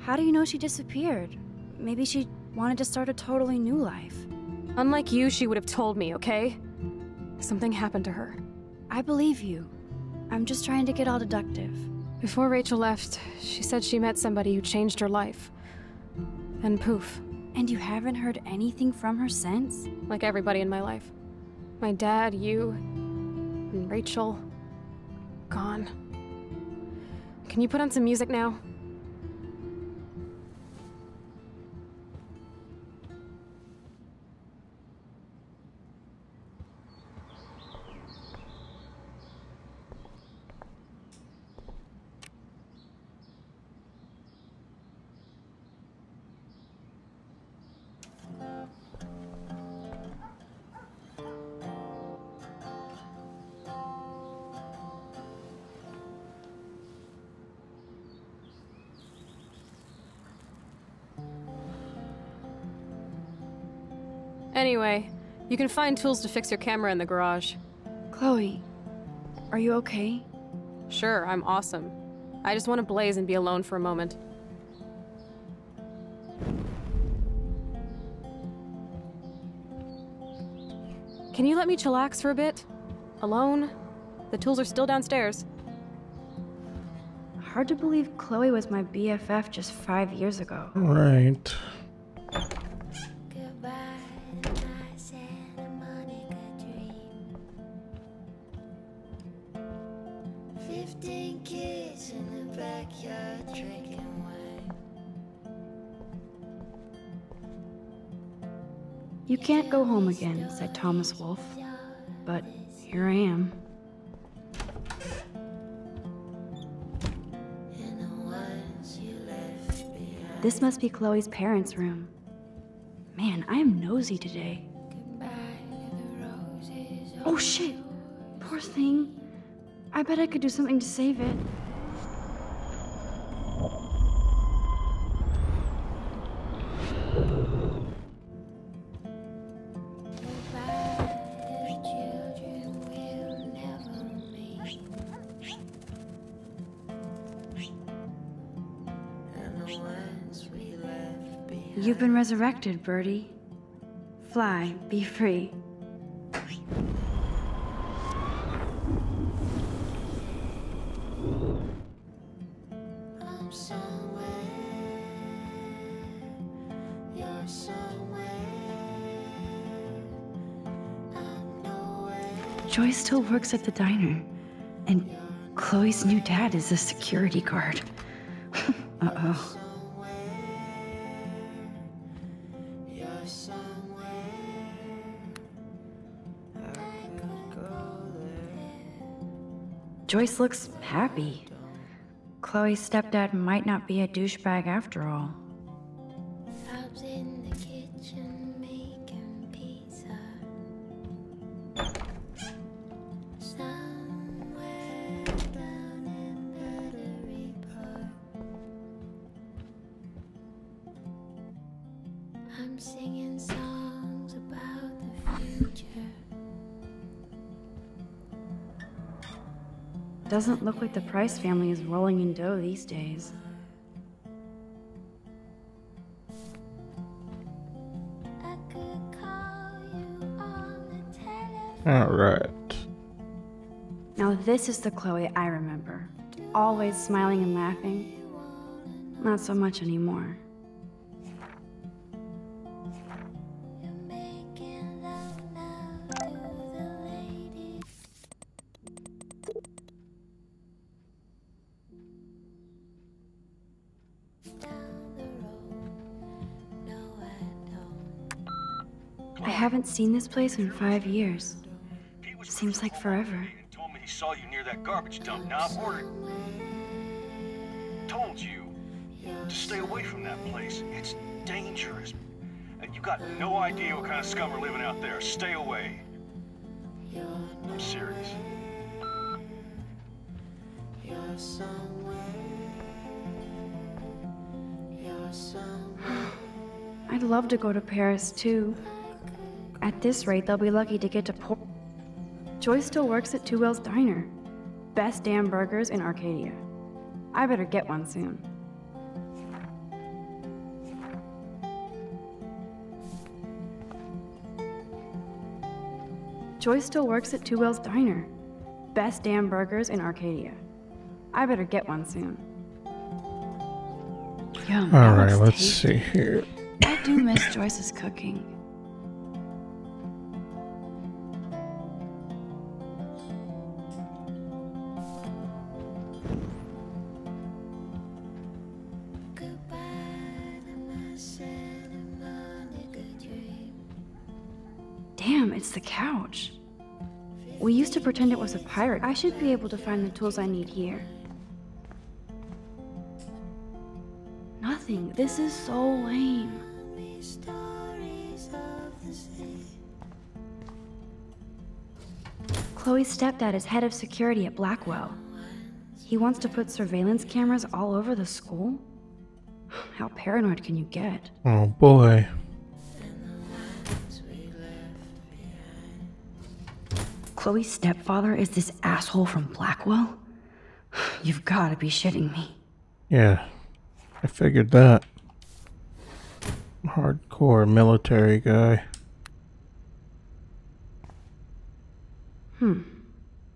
How do you know she disappeared? Maybe she wanted to start a totally new life. Unlike you, she would have told me, okay? Something happened to her. I believe you. I'm just trying to get all deductive. Before Rachel left, she said she met somebody who changed her life. And poof. And you haven't heard anything from her since? Like everybody in my life. My dad, you, and Rachel. Gone. Can you put on some music now? Anyway, you can find tools to fix your camera in the garage. Chloe, are you okay? Sure, I'm awesome. I just want to blaze and be alone for a moment. Can you let me chillax for a bit? Alone? The tools are still downstairs. Hard to believe Chloe was my BFF just 5 years ago. Right. You can't go home again, said Thomas Wolfe. But here I am. This must be Chloe's parents' room. Man, I am nosy today. Oh shit! Poor thing. I bet I could do something to save it. You've been resurrected, Birdie. Fly, be free. Joyce still works at the diner. And Chloe's new dad is a security guard. Uh-oh. Joyce looks happy. Chloe's stepdad might not be a douchebag after all. Rob's in the kitchen making pizza. Somewhere down in Battery Park, I'm singing songs about the future. Doesn't look like the Price family is rolling in dough these days. Alright. Now this is the Chloe I remember. Always smiling and laughing. Not so much anymore. I haven't seen this place in 5 years. Seems like forever. Told me he saw you near that garbage dump. Now I've ordered. Told you to stay away from that place. It's dangerous. And you got no idea what kind of scum are living out there. Stay away. I'm serious. I'd love to go to Paris too. At this rate, they'll be lucky to get to Joyce still works at Two Whales Diner. Best damn burgers in Arcadia. I better get one soon. Joyce still works at Two Whales Diner. Best damn burgers in Arcadia. I better get one soon. Yum, Alright, let's see here. I do miss Joyce's cooking. Damn, it's the couch. We used to pretend it was a pirate. I should be able to find the tools I need here. Nothing. This is so lame. Chloe's stepdad is head of security at Blackwell. He wants to put surveillance cameras all over the school? How paranoid can you get? Oh boy. Chloe's stepfather is this asshole from Blackwell? You've got to be shitting me. Yeah, I figured that. Hardcore military guy.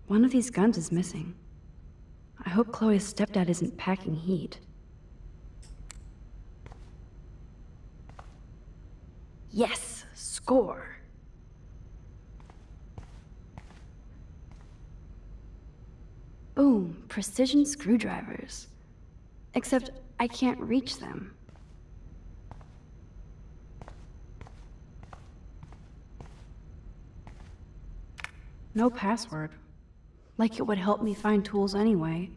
One of these guns is missing. I hope Chloe's stepdad isn't packing heat. Yes! Score! Boom! Precision screwdrivers. Except I can't reach them. No password. Like it would help me find tools anyway.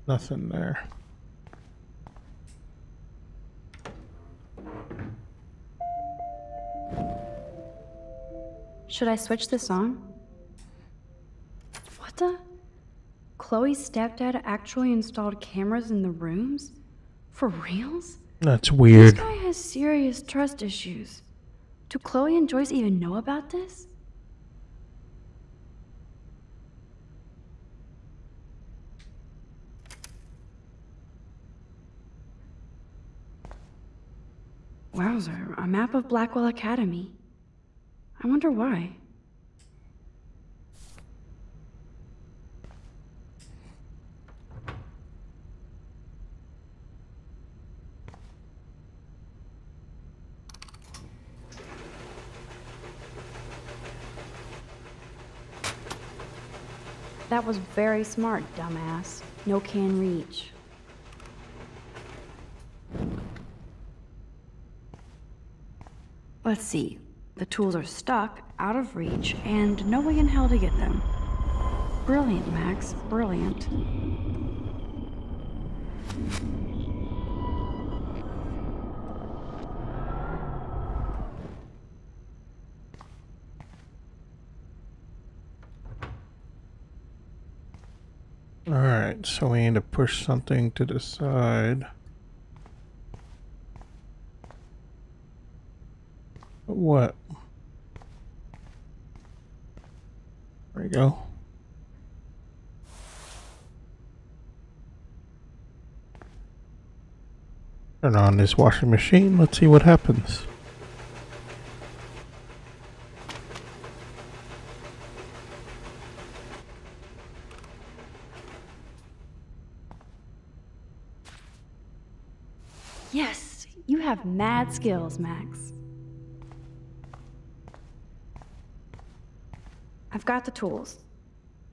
Nothing there. Should I switch this on? What the? Chloe's stepdad actually installed cameras in the rooms? For reals? That's weird. This guy has serious trust issues. Do Chloe and Joyce even know about this? Wowzer, a map of Blackwell Academy. I wonder why. That was very smart, dumbass. No can reach. Let's see. The tools are stuck, out of reach, and no way in hell to get them. Brilliant, Max. Brilliant. Alright, so we need to push something to the side. What? There we go. Turn on this washing machine, let's see what happens. Yes, you have mad skills, Max. I've got the tools.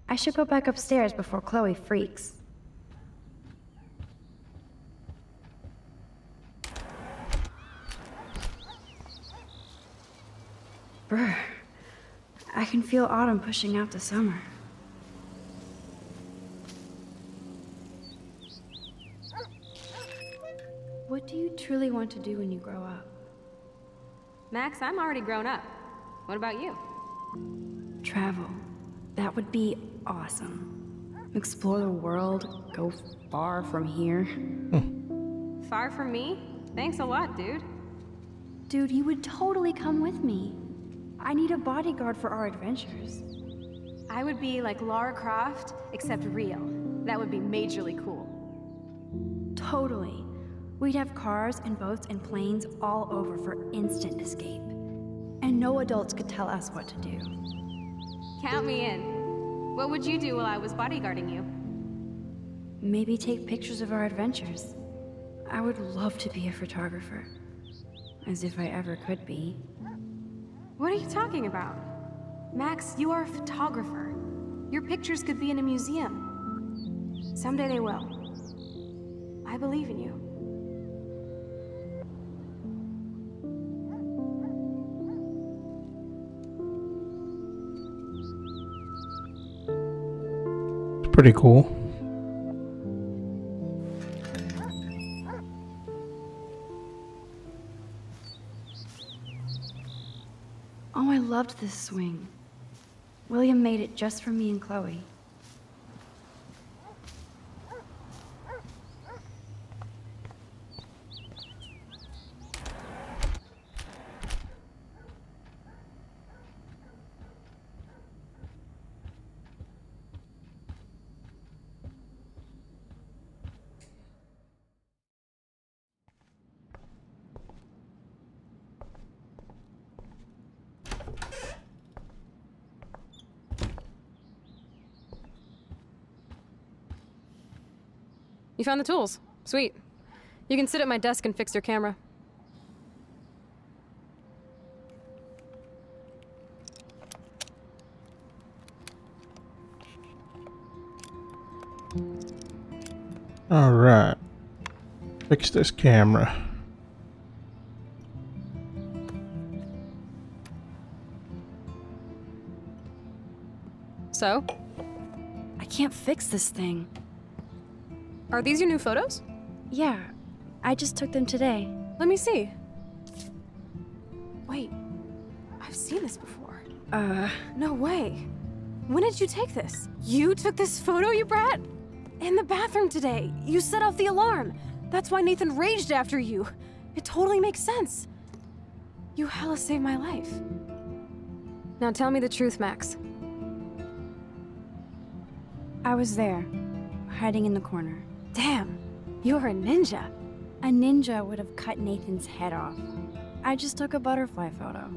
I should go back upstairs before Chloe freaks. Brr. I can feel autumn pushing out the summer. What do you truly want to do when you grow up? Max, I'm already grown up. What about you? Travel. That would be awesome. Explore the world, go far from here. Far from me? Thanks a lot, dude. Dude, you would totally come with me. I need a bodyguard for our adventures. I would be like Lara Croft, except real. That would be majorly cool. Totally. We'd have cars and boats and planes all over for instant escape. And no adults could tell us what to do. Count me in. What would you do while I was bodyguarding you? Maybe take pictures of our adventures. I would love to be a photographer. As if I ever could be. What are you talking about? Max, you are a photographer. Your pictures could be in a museum. Someday they will. I believe in you. It's pretty cool. Oh, I loved this swing. William made it just for me and Chloe. You found the tools. Sweet. You can sit at my desk and fix your camera. All right. Fix this camera. So? I can't fix this thing. Are these your new photos? Yeah, I just took them today. Let me see. Wait, I've seen this before. No way. When did you take this? You took this photo, you brat? In the bathroom today. You set off the alarm. That's why Nathan raged after you. It totally makes sense. You hella saved my life. Now tell me the truth, Max. I was there, hiding in the corner. Damn, you're a ninja. A ninja would have cut Nathan's head off. I just took a butterfly photo.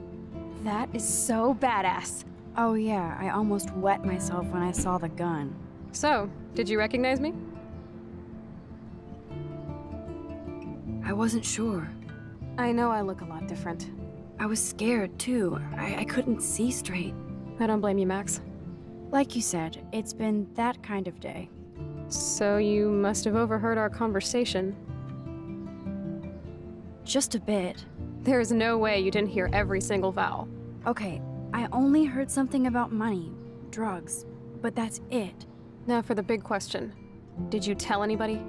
That is so badass. Oh yeah, I almost wet myself when I saw the gun. So, did you recognize me? I wasn't sure. I know I look a lot different. I was scared too. I couldn't see straight. I don't blame you, Max. Like you said, it's been that kind of day. So you must have overheard our conversation. Just a bit. There's no way you didn't hear every single vowel. Okay, I only heard something about money, drugs, but that's it. Now for the big question. Did you tell anybody?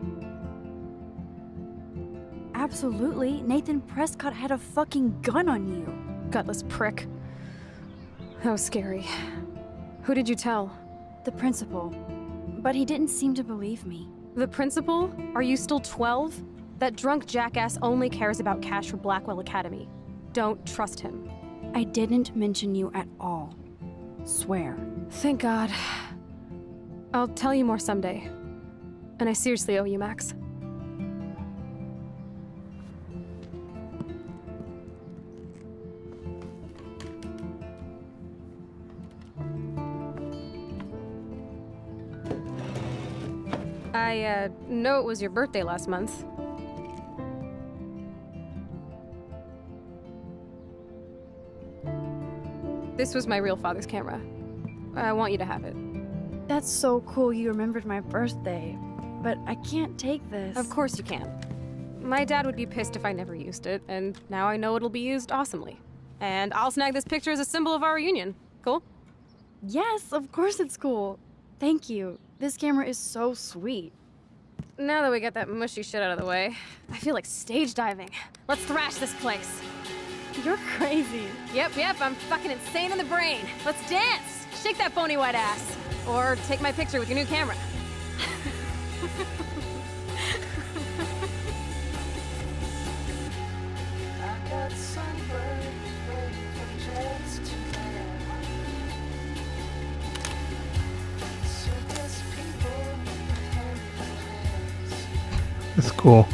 Absolutely. Nathan Prescott had a fucking gun on you. Gutless prick. That was scary. Who did you tell? The principal. But he didn't seem to believe me. The principal? Are you still 12? That drunk jackass only cares about cash for Blackwell Academy. Don't trust him. I didn't mention you at all. Swear. Thank God. I'll tell you more someday. And I seriously owe you, Max. I know it was your birthday last month. This was my real father's camera. I want you to have it. That's so cool you remembered my birthday. But I can't take this. Of course you can. My dad would be pissed if I never used it, and now I know it'll be used awesomely. And I'll snag this picture as a symbol of our reunion. Cool? Yes, of course it's cool. Thank you. This camera is so sweet. Now that we got that mushy shit out of the way, I feel like stage diving. Let's thrash this place. You're crazy. Yep, I'm fucking insane in the brain. Let's dance! Shake that bony white ass. Or take my picture with your new camera. That's cool.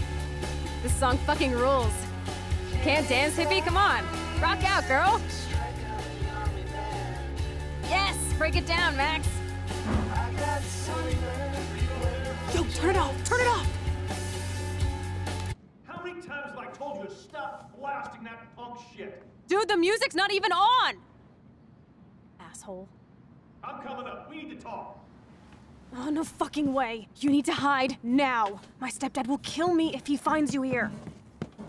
This song fucking rules. Can't dance, hippie? Come on. Rock out, girl. Yes! Break it down, Max. Yo, turn it off! Turn it off! How many times have I told you to stop blasting that punk shit? Dude, the music's not even on! Asshole. I'm coming up. We need to talk. Oh, no fucking way. You need to hide now. My stepdad will kill me if he finds you here.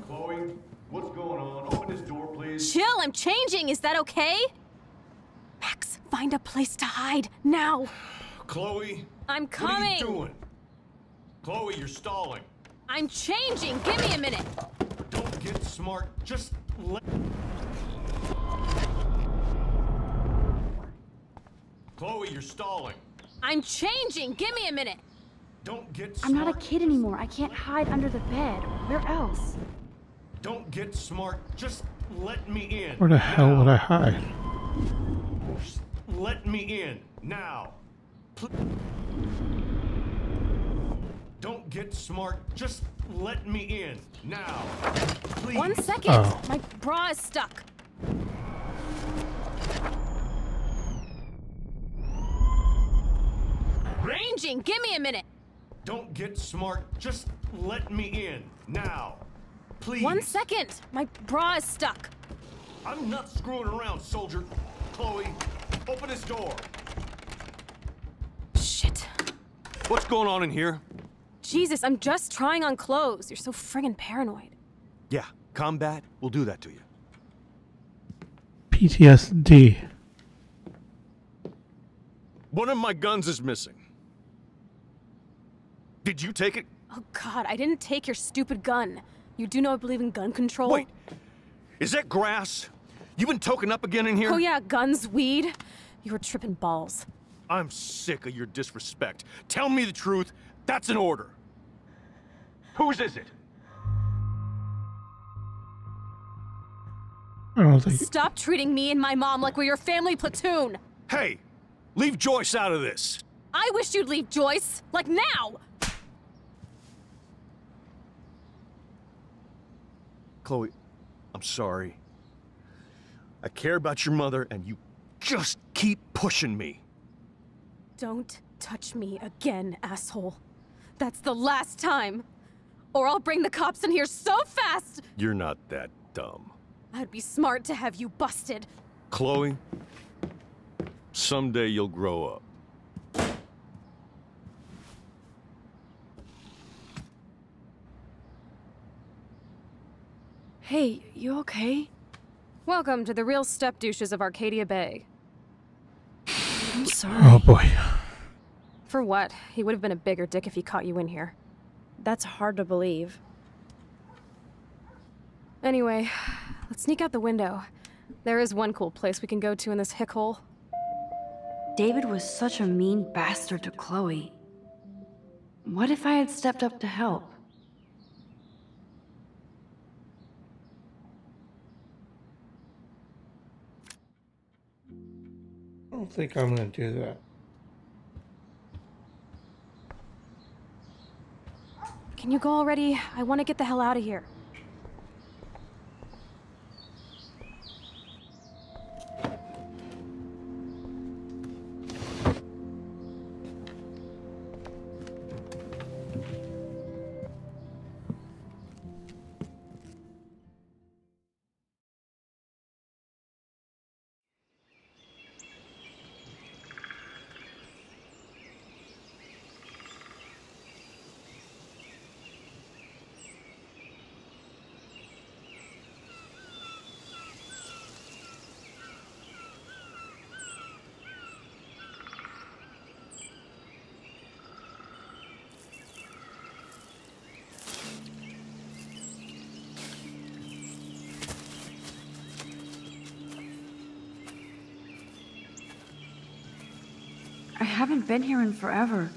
Chloe, what's going on? Open this door, please. Chill, I'm changing. Is that okay? Max, find a place to hide now. Chloe. I'm coming. What are you doing? Chloe, you're stalling. I'm changing. Give me a minute. Don't get smart. Just let... Chloe, you're stalling. I'm changing. Give me a minute. Don't get smart. I'm not a kid anymore. I can't hide under the bed. Where else? Don't get smart. Just let me in. Where the hell would I hide? Just let me in. Now. Don't get smart. Just let me in. Now. Please. 1 second. Oh. My bra is stuck. Ranging. Give me a minute. Don't get smart. Just let me in. Now. Please. 1 second. My bra is stuck. I'm not screwing around, soldier. Chloe, open this door. Shit. What's going on in here? Jesus, I'm just trying on clothes. You're so friggin' paranoid. Yeah, combat will do that to you. PTSD. One of my guns is missing. Did you take it? Oh God, I didn't take your stupid gun. You do know I believe in gun control? Wait, is that grass? You been toking up again in here? Oh yeah, guns, weed. You were tripping balls. I'm sick of your disrespect. Tell me the truth. That's an order. Whose is it? I don't think. Stop treating me and my mom like we're your family platoon. Hey, leave Joyce out of this. I wish you'd leave Joyce, like now. Chloe, I'm sorry. I care about your mother, and you just keep pushing me. Don't touch me again, asshole. That's the last time. Or I'll bring the cops in here so fast! You're not that dumb. I'd be smart to have you busted. Chloe, someday you'll grow up. Hey, you okay? Welcome to the real step douches of Arcadia Bay. I'm sorry. Oh boy. For what? He would have been a bigger dick if he caught you in here. That's hard to believe. Anyway, let's sneak out the window. There is one cool place we can go to in this hick hole. David was such a mean bastard to Chloe. What if I had stepped up to help? I don't think I'm gonna do that. Can you go already? I want to get the hell out of here. I haven't been here in forever.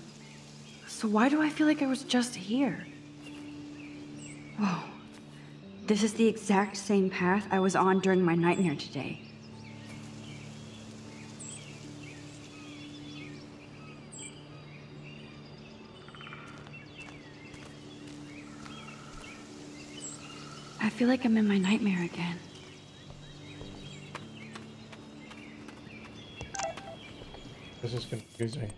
So why do I feel like I was just here? Whoa. This is the exact same path I was on during my nightmare today. I feel like I'm in my nightmare again. This is confusing.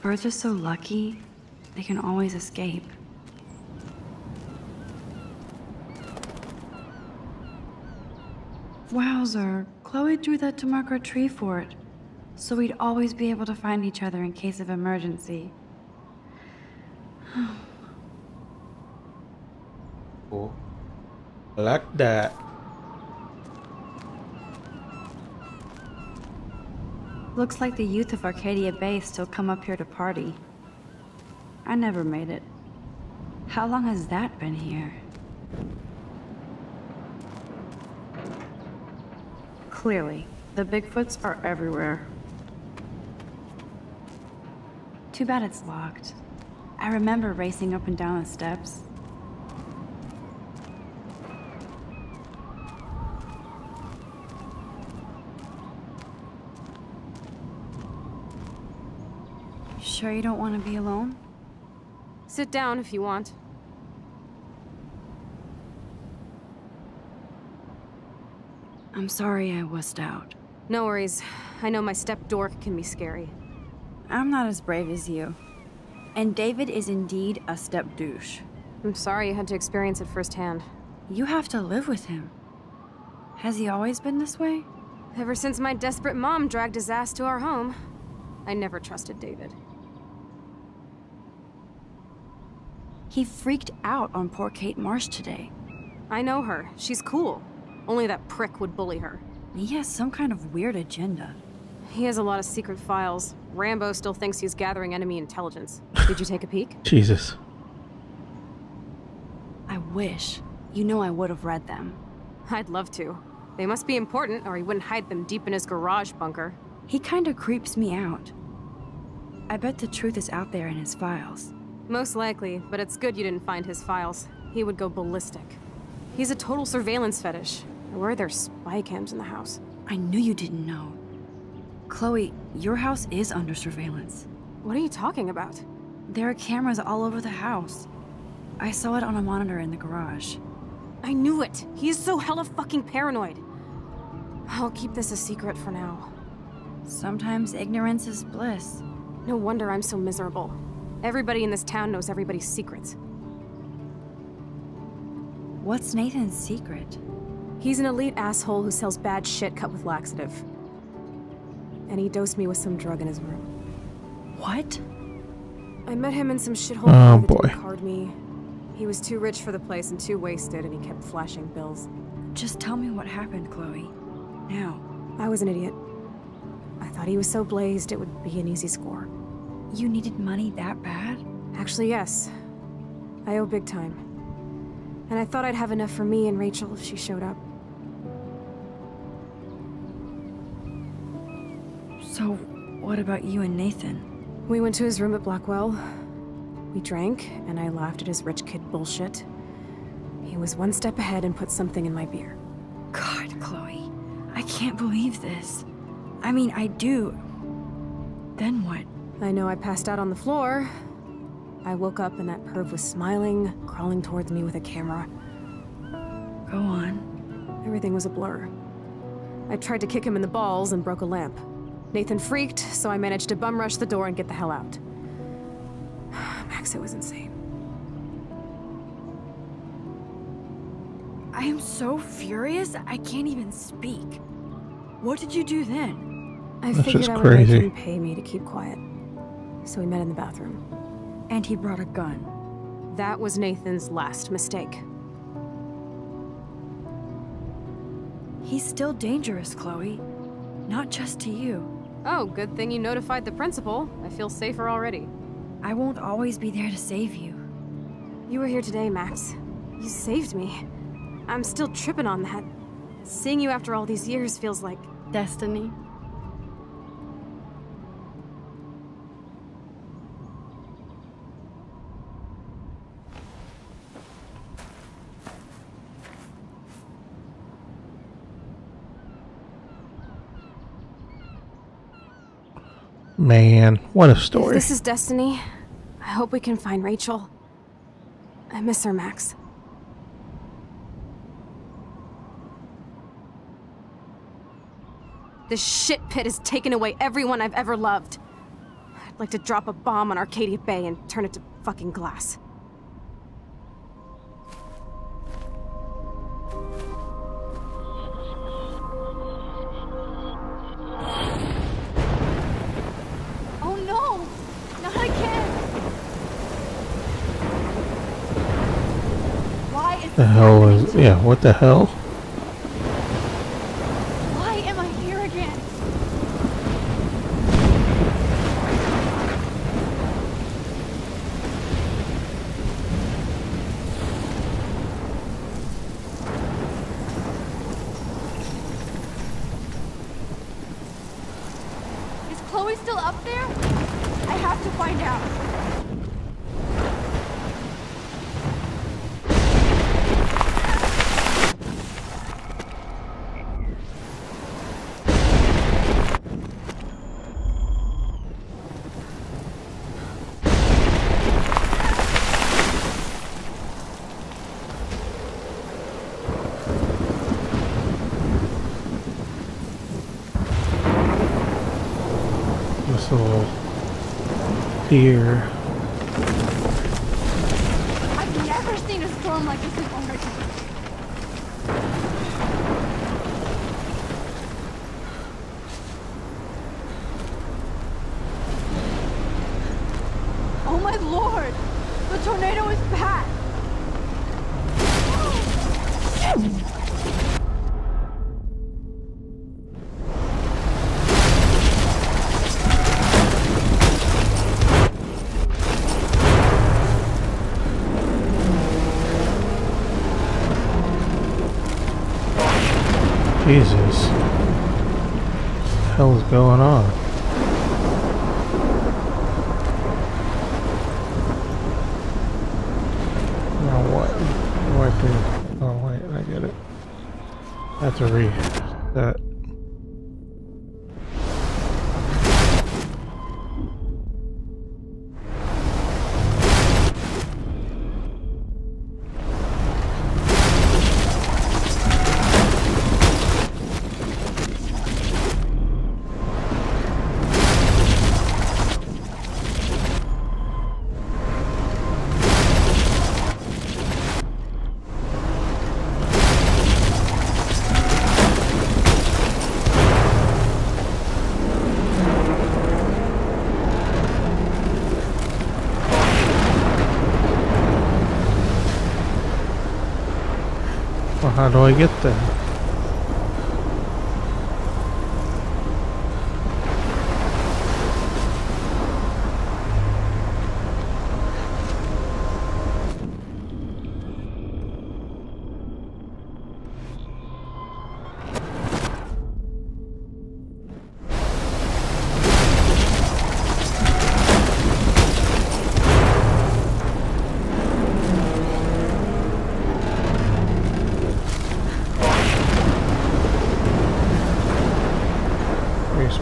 Birds are so lucky, they can always escape. Wowzer, Chloe drew that to mark our tree fort, so we'd always be able to find each other in case of emergency. Cool. I like that. Looks like the youth of Arcadia Bay still come up here to party. I never made it. How long has that been here? Clearly, the Bigfoots are everywhere. Too bad it's locked. I remember racing up and down the steps. Sure you don't want to be alone? Sit down if you want. I'm sorry I wussed out. No worries. I know my step dork can be scary. I'm not as brave as you. And David is indeed a step douche. I'm sorry you had to experience it firsthand. You have to live with him. Has he always been this way? Ever since my desperate mom dragged his ass to our home. I never trusted David. He freaked out on poor Kate Marsh today. I know her. She's cool. Only that prick would bully her. He has some kind of weird agenda. He has a lot of secret files. Rambo still thinks he's gathering enemy intelligence. Did you take a peek? Jesus. I wish. You know I would have read them. I'd love to. They must be important, or he wouldn't hide them deep in his garage bunker. He kinda creeps me out. I bet the truth is out there in his files. Most likely, but it's good you didn't find his files. He would go ballistic. He's a total surveillance fetish. Where are there spy cams in the house? I knew you didn't know. Chloe, your house is under surveillance. What are you talking about? There are cameras all over the house. I saw it on a monitor in the garage. I knew it! He is so hella fucking paranoid. I'll keep this a secret for now. Sometimes ignorance is bliss. No wonder I'm so miserable. Everybody in this town knows everybody's secrets. What's Nathan's secret? He's an elite asshole who sells bad shit cut with laxative. And he dosed me with some drug in his room. What? I met him in some shithole Oh, bar that boy. didn't card me. He was too rich for the place and too wasted, and he kept flashing bills. Just tell me what happened, Chloe. Now. I was an idiot. I thought he was so blazed it would be an easy score. You needed money that bad? Actually, yes. I owe big time. And I thought I'd have enough for me and Rachel if she showed up. So, what about you and Nathan? We went to his room at Blackwell. We drank, and I laughed at his rich kid bullshit. He was one step ahead and put something in my beer. God, Chloe. I can't believe this. I mean, I do. Then what? I know I passed out on the floor. I woke up and that perv was smiling, crawling towards me with a camera. Go on. Everything was a blur. I tried to kick him in the balls and broke a lamp. Nathan freaked, so I managed to bum rush the door and get the hell out. Max, it was insane. I am so furious, I can't even speak. What did you do then? I That's figured just I would make crazy. him pay me to keep quiet. So we met in the bathroom. And he brought a gun. That was Nathan's last mistake. He's still dangerous, Chloe. Not just to you. Oh, good thing you notified the principal. I feel safer already. I won't always be there to save you. You were here today, Max. You saved me. I'm still tripping on that. Seeing you after all these years feels like... destiny. Man, what a If story. this is destiny, I hope we can find Rachel. I miss her, Max. This shit pit has taken away everyone I've ever loved. I'd like to drop a bomb on Arcadia Bay and turn it to fucking glass. Oh no! Not again! Why is The hell is... Yeah, what the hell? Why am I here again? Is Chloe still up there? I have to find out. This little pier. I've never seen a storm like this in Oregon. Oh my lord! The tornado is back! Jesus. What the hell is going on? Now what? What do I do? Oh wait, I get it. I have to reset. how do I get there?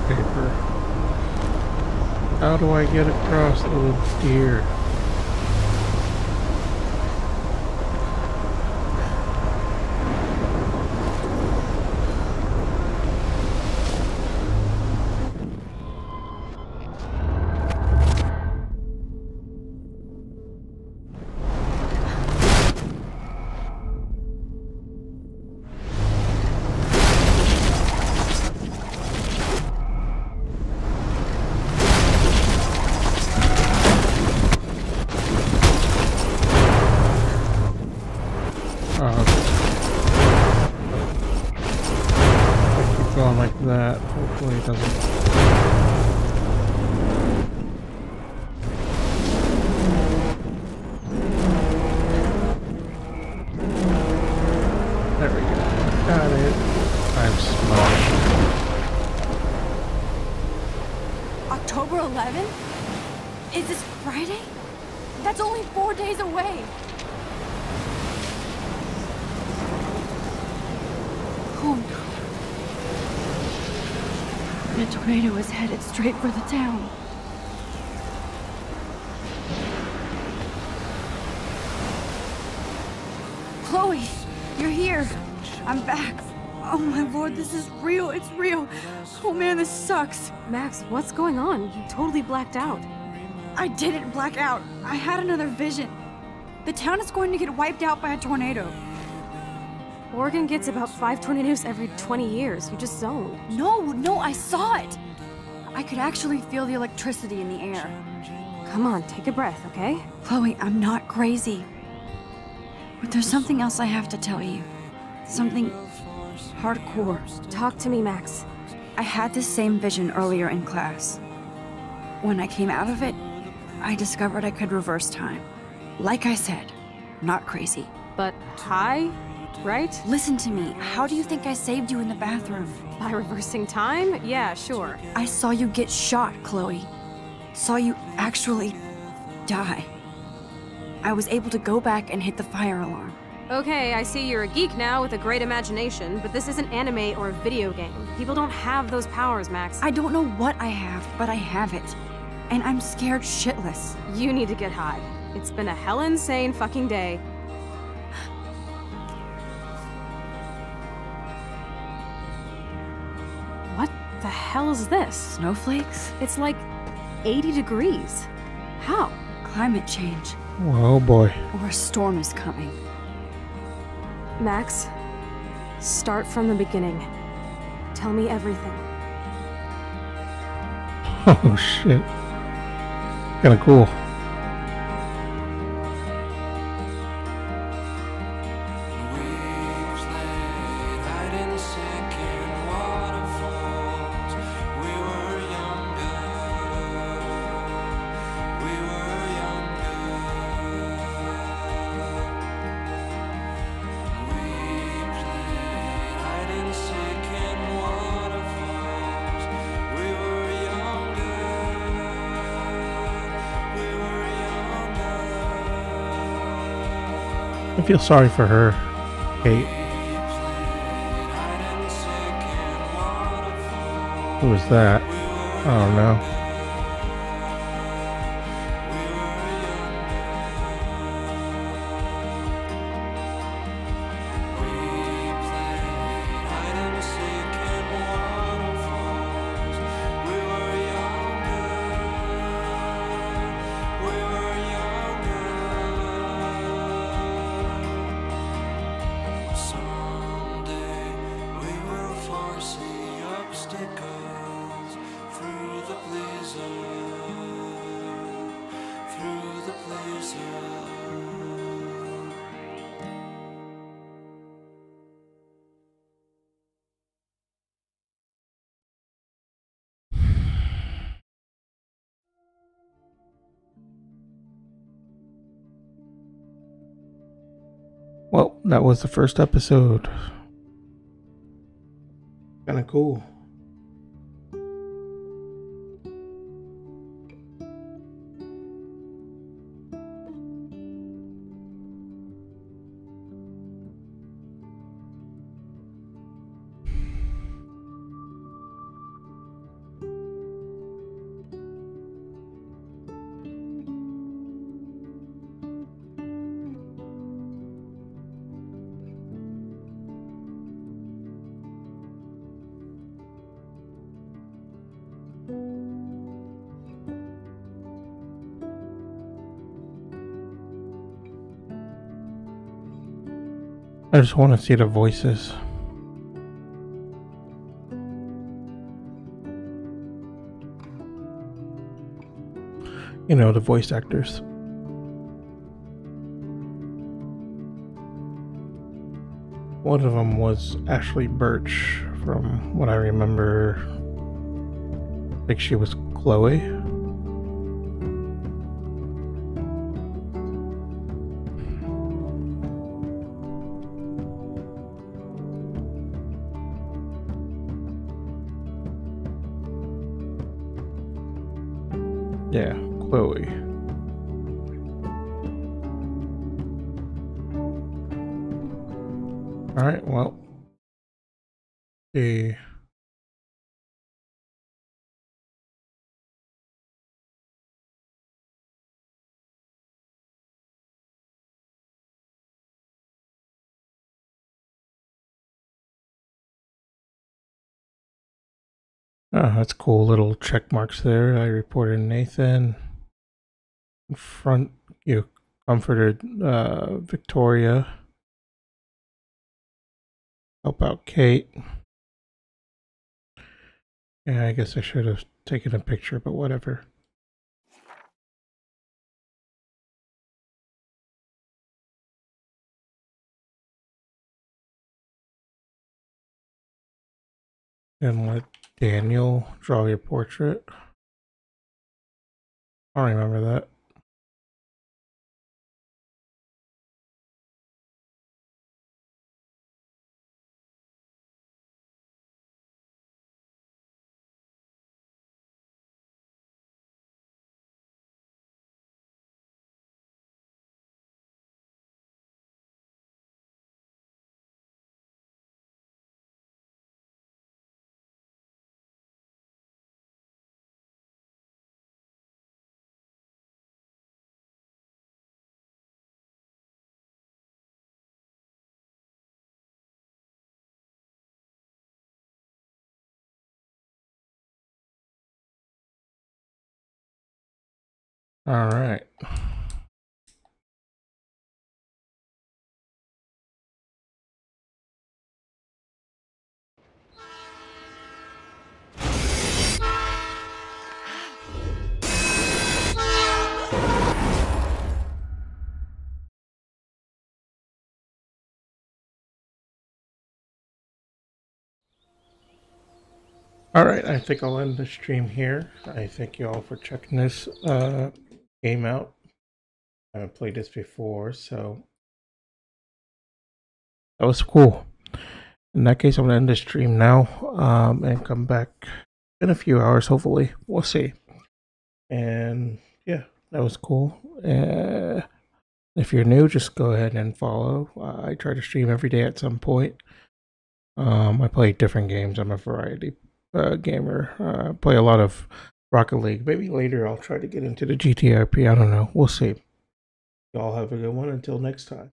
Paper. How do I get across the little deer? Like that. Hopefully it doesn't. There we go. Got it. I'm smart. October 11th? Is this Friday? That's only 4 days away. Oh no. The tornado is headed straight for the town. Chloe, you're here. I'm back. Oh my lord, this is real. It's real. Oh man, this sucks. Max, what's going on? You totally blacked out. I didn't black out. I had another vision. The town is going to get wiped out by a tornado. Oregon gets about 5 tornadoes every 20 years. You just zoned. No, I saw it. I could actually feel the electricity in the air. Come on, take a breath, okay? Chloe, I'm not crazy. But there's something else I have to tell you. Something hardcore. Talk to me, Max. I had this same vision earlier in class. When I came out of it, I discovered I could reverse time. Like I said, not crazy. But high? Right? Listen to me. How do you think I saved you in the bathroom? By reversing time? Yeah, sure. I saw you get shot, Chloe. Saw you actually die. I was able to go back and hit the fire alarm. Okay, I see you're a geek now with a great imagination, but this isn't anime or a video game. People don't have those powers, Max. I don't know what I have, but I have it. And I'm scared shitless. You need to get high. It's been a hell insane fucking day. What the hell is this? Snowflakes? It's like 80 degrees. How? Climate change. Oh boy. Or a storm is coming. Max, start from the beginning. Tell me everything. Oh shit. Kinda cool. I feel sorry for her, Kate. Who was that? I don't know. Through the blizzard. Well, that was the first episode. Kinda cool. I just want to see the voices. You know, the voice actors. One of them was Ashley Birch, from what I remember. I think she was Chloe. Yeah, Chloe. Alright, well. The that's cool. Little check marks there. I reported Nathan. In front, you comforted Victoria. Help out Kate. Yeah, I guess I should have taken a picture, but whatever. And let Daniel draw your portrait. I don't remember that. All right. Alright, I think I'll end the stream here. I thank you all for checking this game out. I haven't played this before, so that was cool. In that case, I'm going to end the stream now and come back in a few hours, hopefully. We'll see. And yeah, that was cool. If you're new, just go ahead and follow. I try to stream every day at some point. I play different games. I'm a variety gamer. Play a lot of Rocket League. Maybe later I'll try to get into the GTRP. I don't know. We'll see. Y'all have a good one. Until next time.